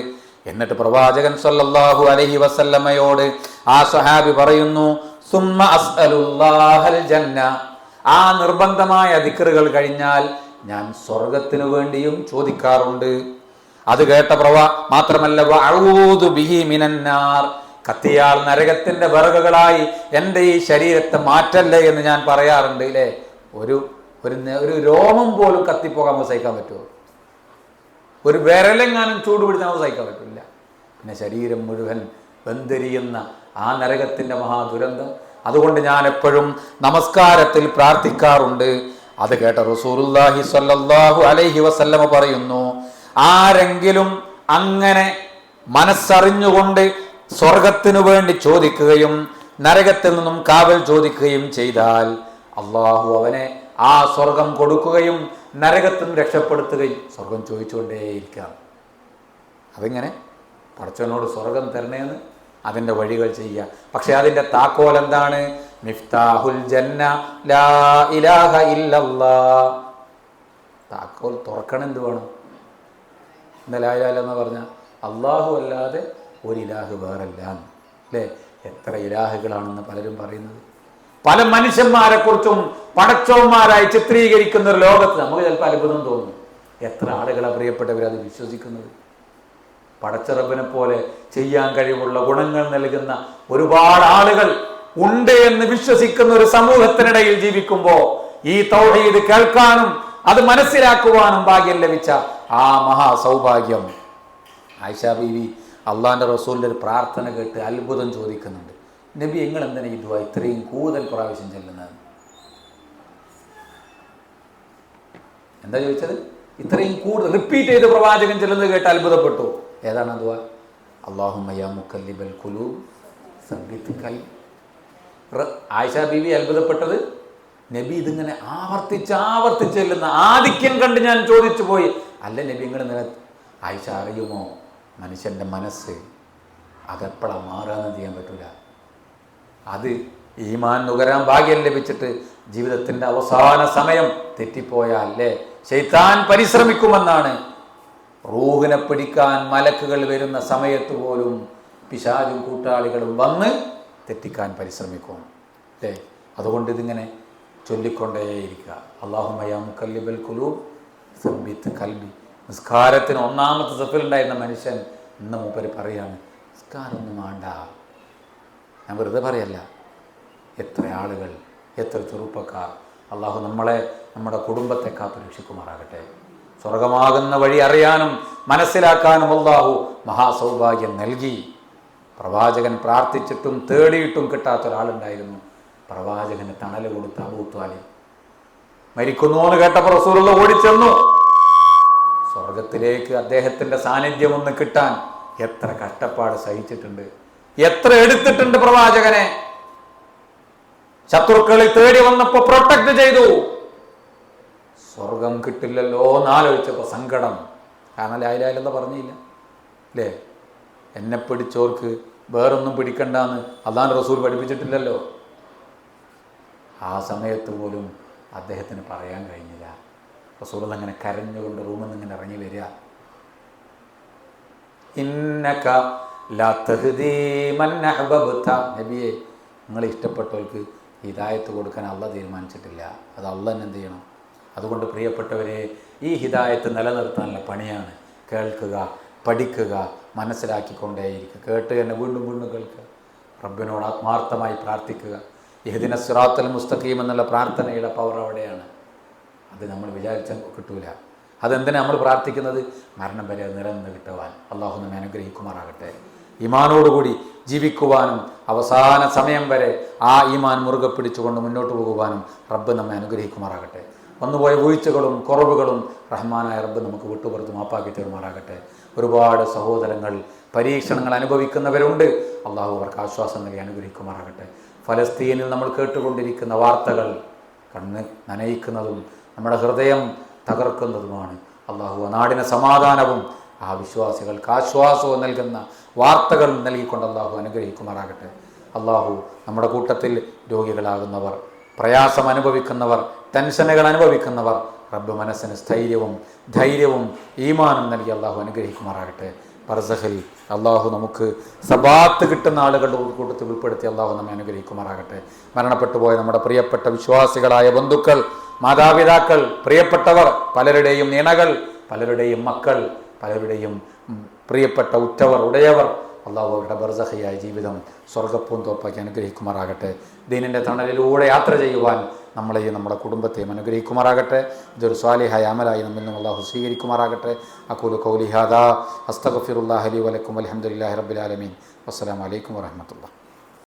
എന്നിട്ട് പ്രവാചകൻ സല്ലല്ലാഹു അലൈഹി വസല്ലമയോട് ആ സ്വഹാബി പറയുന്നു, സുമ്മ അസ്അലുല്ലാഹൽ ജന്ന, ആ നിർബന്ധമായ ദിക്റുകൾ കഴിഞ്ഞാൽ ഞാൻ സ്വർഗത്തിനു വേണ്ടിയും ചോദിക്കാറുണ്ട്. അത് കേട്ട മാത്രമല്ല വഅഊദു ബിഹി മിനന്നാർ, കത്തിയാൽ നരകത്തിന്റെ വിറകുകളായി എൻ്റെ ഈ ശരീരത്തെ മാറ്റല്ലേ എന്ന് ഞാൻ പറയാറുണ്ട്. ഇല്ലേ, ഒരു രോമം പോലും കത്തിപ്പോകാൻ നമുക്ക് സഹിക്കാൻ പറ്റുമോ? ഒരു വിരലെങ്ങാനും ചൂട് പിടിച്ച് നമുക്ക് സഹിക്കാൻ പറ്റില്ല. പിന്നെ ശരീരം മുഴുവൻ വെന്തെരിയുന്ന ആ നരകത്തിന്റെ മഹാദുരന്തം. അതുകൊണ്ട് ഞാൻ എപ്പോഴും നമസ്കാരത്തിൽ പ്രാർത്ഥിക്കാറുണ്ട്. അത് കേട്ട റസൂലുള്ളാഹി സ്വല്ലല്ലാഹു അലൈഹി വസല്ലമ പറയുന്നു, ആരെങ്കിലും അങ്ങനെ മനസ്സറിഞ്ഞുകൊണ്ട് സ്വർഗത്തിനു വേണ്ടി ചോദിക്കുകയും നരകത്തിൽ നിന്നും കാവൽ ചോദിക്കുകയും ചെയ്താൽ അള്ളാഹു അവനെ ആ സ്വർഗം കൊടുക്കുകയും നരകത്തിൽ നിന്ന് രക്ഷപ്പെടുത്തുകയും. സ്വർഗം ചോദിച്ചുകൊണ്ടേയിരിക്കാം. അതിങ്ങനെ പടച്ചവനോട് സ്വർഗം തരണേന്ന് അതിൻ്റെ വഴികൾ ചെയ്യുക. പക്ഷെ അതിൻ്റെ താക്കോൽ എന്താണ്? മിഫ്താഹുൽ ജന്ന ലാ ഇലാഹ ഇല്ലല്ലാഹ്. താക്കോൽ തുറക്കണം എന്ത് വേണം? എന്താ ലാ ഇലാഹ എന്ന് പറഞ്ഞാൽ അള്ളാഹു അല്ലാതെ ഒരു ഇലാഹ് വേറല്ല അല്ലേ? എത്ര ഇലാഹുകളാണെന്ന് പലരും പറയുന്നത്. പല മനുഷ്യന്മാരെ കുറിച്ചും പടച്ചവന്മാരായി ചിത്രീകരിക്കുന്ന ഒരു ലോകത്ത് നമുക്ക് ചിലപ്പോൾ അത്ഭുതം തോന്നും. എത്ര ആളുകളാണ് പ്രിയപ്പെട്ടവരത് വിശ്വസിക്കുന്നത്. പടച്ചറബിനെ പോലെ ചെയ്യാൻ കഴിവുള്ള ഗുണങ്ങൾ നൽകുന്ന ഒരുപാട് ആളുകൾ ഉണ്ട് എന്ന് വിശ്വസിക്കുന്ന ഒരു സമൂഹത്തിനിടയിൽ ജീവിക്കുമ്പോൾ ഈ തൗഹീദ് കേൾക്കാനും അത് മനസ്സിലാക്കുവാനും ഭാഗ്യം ലഭിച്ച ആ മഹാ സൗഭാഗ്യം. ആയിഷ ബീവി അള്ളാന്റെ റസൂലിന്റെ ഒരു പ്രാർത്ഥന കേട്ട് അത്ഭുതം ചോദിക്കുന്നുണ്ട്. നബി നിങ്ങൾ എന്തിനാ ഈ ദുആ ഇത്രയും കൂടുതൽ പ്രാവശ്യം ചെല്ലുന്നത്? എന്താ ചോദിച്ചത്? ഇത്രയും കൂടുതൽ റിപ്പീറ്റ് ചെയ്ത് പ്രവാചകൻ ചെല്ലുന്നത് കേട്ട് അത്ഭുതപ്പെട്ടു. ഏതാണ് ദുആ? അല്ലാഹുമ്മ യാ മുഖല്ലിബൽ ഖുലൂബ് സബ്ബിത് ഖൽബി. ആയിഷ ബീവി അത്ഭുതപ്പെട്ടത് നബി ഇതിങ്ങനെ ആവർത്തിച്ച് ചെല്ലുന്ന ആധിക്യം കണ്ട് ഞാൻ ചോദിച്ചു പോയി. അല്ല നബി നിങ്ങൾ ആയിഷ അറിയുമോ മനുഷ്യൻ്റെ മനസ്സ് അതെപ്പോഴാണ് മാറാന്ന് ചെയ്യാൻ പറ്റൂല. അത് ഈമാൻ നുകരാൻ ഭാഗ്യം ലഭിച്ചിട്ട് ജീവിതത്തിൻ്റെ അവസാന സമയം തെറ്റിപ്പോയാൽ അല്ലേ ശൈത്താൻ പരിശ്രമിക്കുമെന്നാണ്. റൂഹിനെ പിടിക്കാൻ മലക്കുകൾ വരുന്ന സമയത്ത് പോലും പിശാചും കൂട്ടാളികളും വന്ന് തെറ്റിക്കാൻ പരിശ്രമിക്കും അല്ലേ. അതുകൊണ്ട് ഇതിങ്ങനെ ചൊല്ലിക്കൊണ്ടേയിരിക്കുക. അല്ലാഹുമ്മ യാ മുഖല്ലിബൽ ഖുലൂബ് സബ്ബിത് ഖൽബി. നിസ്കാരത്തിന് ഒന്നാമത്തെ സഫിലുണ്ടായിരുന്ന മനുഷ്യൻ ഇന്ന് മൂപ്പര് പറയാണ് നിസ്കാരമൊന്നും വേണ്ട. ഞാൻ വെറുതെ പറയല്ല. എത്ര ആളുകൾ, എത്ര ചെറുപ്പക്കാർ. അള്ളാഹു നമ്മളെ നമ്മുടെ കുടുംബത്തെ കാത്തു രക്ഷിക്കുമാറാകട്ടെ. സ്വർഗമാകുന്ന വഴി അറിയാനും മനസ്സിലാക്കാനും അള്ളാഹു മഹാസൗഭാഗ്യം നൽകി. പ്രവാചകൻ പ്രാർത്ഥിച്ചിട്ടും തേടിയിട്ടും കിട്ടാത്തൊരാളുണ്ടായിരുന്നു. പ്രവാചകന് തണൽ കൊടുത്ത അബൂ ത്വാലിബ്. മരിക്കുന്നു എന്ന് കേട്ടപ്പോൾ റസൂലുള്ള ഓടിച്ചെന്നു. സ്വർഗത്തിലേക്ക് അദ്ദേഹത്തിന്റെ സാന്നിധ്യം ഒന്ന് കിട്ടാൻ എത്ര കഷ്ടപ്പാട് സഹിച്ചിട്ടുണ്ട്, എത്ര എടുത്തിട്ടുണ്ട് പ്രവാചകനെ. ശത്രുക്കളിൽ തേടി വന്നപ്പോ പ്രൊട്ടക്ട് ചെയ്തു. സ്വർഗം കിട്ടില്ലല്ലോ എന്നാലോചിച്ചപ്പോ സങ്കടം. കാരണം ലാ ഇലാഹ ഇല്ലല്ലാഹ് പറഞ്ഞില്ല അല്ലേ. എന്നെ പിടിച്ചോർക്ക് വേറൊന്നും പിടിക്കണ്ടെന്ന് അല്ലാഹുവിന്റെ റസൂൽ പഠിപ്പിച്ചിട്ടില്ലല്ലോ. ആ സമയത്ത് പോലും അദ്ദേഹത്തിന് പറയാൻ കഴിഞ്ഞില്ല. റസൂൽ അങ്ങനെ കരഞ്ഞുകൊണ്ട് റൂമിൽ നിന്ന് ഇങ്ങനെ ഇറങ്ങി വരിക. ഇന്നക ലാ തഹ്ദീ മൻ അഹ്ബബ്ത. നബിയെ നിങ്ങൾ ഇഷ്ടപ്പെട്ടവർക്ക് ഹിദായത്ത് കൊടുക്കാൻ അള്ളാഹ് തീരുമാനിച്ചിട്ടില്ല. അത് അള്ളാഹ് തന്നെ എന്ത് ചെയ്യണം. അതുകൊണ്ട് പ്രിയപ്പെട്ടവരെ ഈ ഹിദായത്ത് നിലനിർത്താനുള്ള പണിയാണ്. കേൾക്കുക, പഠിക്കുക, മനസ്സിലാക്കിക്കൊണ്ടേയിരിക്കുക. കേട്ട് തന്നെ വീണ്ടും വീണ്ടും കേൾക്കുക. റബ്ബിനോട് ആത്മാർത്ഥമായി പ്രാർത്ഥിക്കുക. ഇഹ്ദിന സിറാത്തൽ മുസ്തഖീം എന്നുള്ള പ്രാർത്ഥനയുടെ പവർ അവിടെയാണ്. അത് നമ്മൾ വിചാരിച്ചാൽ കിട്ടൂല. അതെന്തിനാ നമ്മൾ പ്രാർത്ഥിക്കുന്നത്? മരണം വരെ നിലനിന്ന് കിട്ടുവാൻ. അള്ളാഹു നമ്മെ അനുഗ്രഹിക്കുമാറാകട്ടെ. ഈമാനോടുകൂടി ജീവിക്കുവാനും അവസാന സമയം വരെ ആ ഈമാൻ മുറുകെ പിടിച്ചുകൊണ്ട് മുന്നോട്ട് പോകുവാനും റബ്ബ് നമ്മെ അനുഗ്രഹിക്കുമാറാകട്ടെ. വന്നുപോയ വീഴ്ചകളും കുറവുകളും റഹ്മാനായ റബ്ബ് നമുക്ക് വിട്ടുപുറത്ത് മാപ്പാക്കി തരുമാറാകട്ടെ. ഒരുപാട് സഹോദരങ്ങൾ പരീക്ഷണങ്ങൾ അനുഭവിക്കുന്നവരുണ്ട്. അള്ളാഹു അവർക്ക് ആശ്വാസം നൽകി അനുഗ്രഹിക്കുമാറാകട്ടെ. ഫലസ്തീനിൽ നമ്മൾ കേട്ടുകൊണ്ടിരിക്കുന്ന വാർത്തകൾ കണ്ണ് നനയിക്കുന്നതും നമ്മുടെ ഹൃദയം തകർക്കുന്നതുമാണ്. അള്ളാഹു നാടിന് സമാധാനവും ആ വിശ്വാസികൾക്ക് ആശ്വാസവും നൽകുന്ന വാർത്തകൾ നൽകിക്കൊണ്ട് അള്ളാഹു അനുഗ്രഹിക്കുമാറാകട്ടെ. അള്ളാഹു നമ്മുടെ കൂട്ടത്തിൽ രോഗികളാകുന്നവർ, പ്രയാസം അനുഭവിക്കുന്നവർ, ടെൻഷനുകൾ അനുഭവിക്കുന്നവർ റബ്ബ് മനസ്സിന് സ്ഥൈര്യവും ധൈര്യവും ഈമാനും നൽകി അള്ളാഹു അനുഗ്രഹിക്കുമാറാകട്ടെ. ബർസഖിൽ അള്ളാഹു നമുക്ക് സബാത്ത് കിട്ടുന്ന ആളുകളുടെ കൂട്ടത്തിൽ ഉൾപ്പെടുത്തി അള്ളാഹു നമ്മെ അനുഗ്രഹിക്കുമാറാകട്ടെ. മരണപ്പെട്ടു പോയ നമ്മുടെ പ്രിയപ്പെട്ട വിശ്വാസികളായ ബന്ധുക്കൾ, മാതാപിതാക്കൾ, പ്രിയപ്പെട്ടവർ, പലരുടെയും ഇണകൾ, പലരുടെയും മക്കൾ, പലരുടെയും പ്രിയപ്പെട്ട ഉറ്റവർ, ഉടയവർ, അള്ളാഹു അവരുടെ ബർസഖിയായ ജീവിതം സ്വർഗ്ഗപ്പൂന്തോപ്പാക്കി അനുഗ്രഹിക്കുമാറാകട്ടെ. ദീനിൻ്റെ തണലിലൂടെ യാത്ര ചെയ്യുവാൻ നമ്മളെയും നമ്മുടെ കുടുംബത്തെയും അനുഗ്രഹിക്കുമാറാകട്ടെ. ഇതൊരു സ്വാലിഹായ അമലായി നമ്മിൽ നിന്നും അള്ളാഹു സ്വീകരിക്കുമാറാകട്ടെ. അഖൂലു ഖൗലി ഹാദാ അസ്തഗ്ഫിറുല്ലാഹ ലി വലക്കും വൽഹംദുലില്ലാഹി റബ്ബിൽ ആലമീൻ. വസ്സലാമു അലൈക്കും വറഹ്മത്തുള്ളാഹി.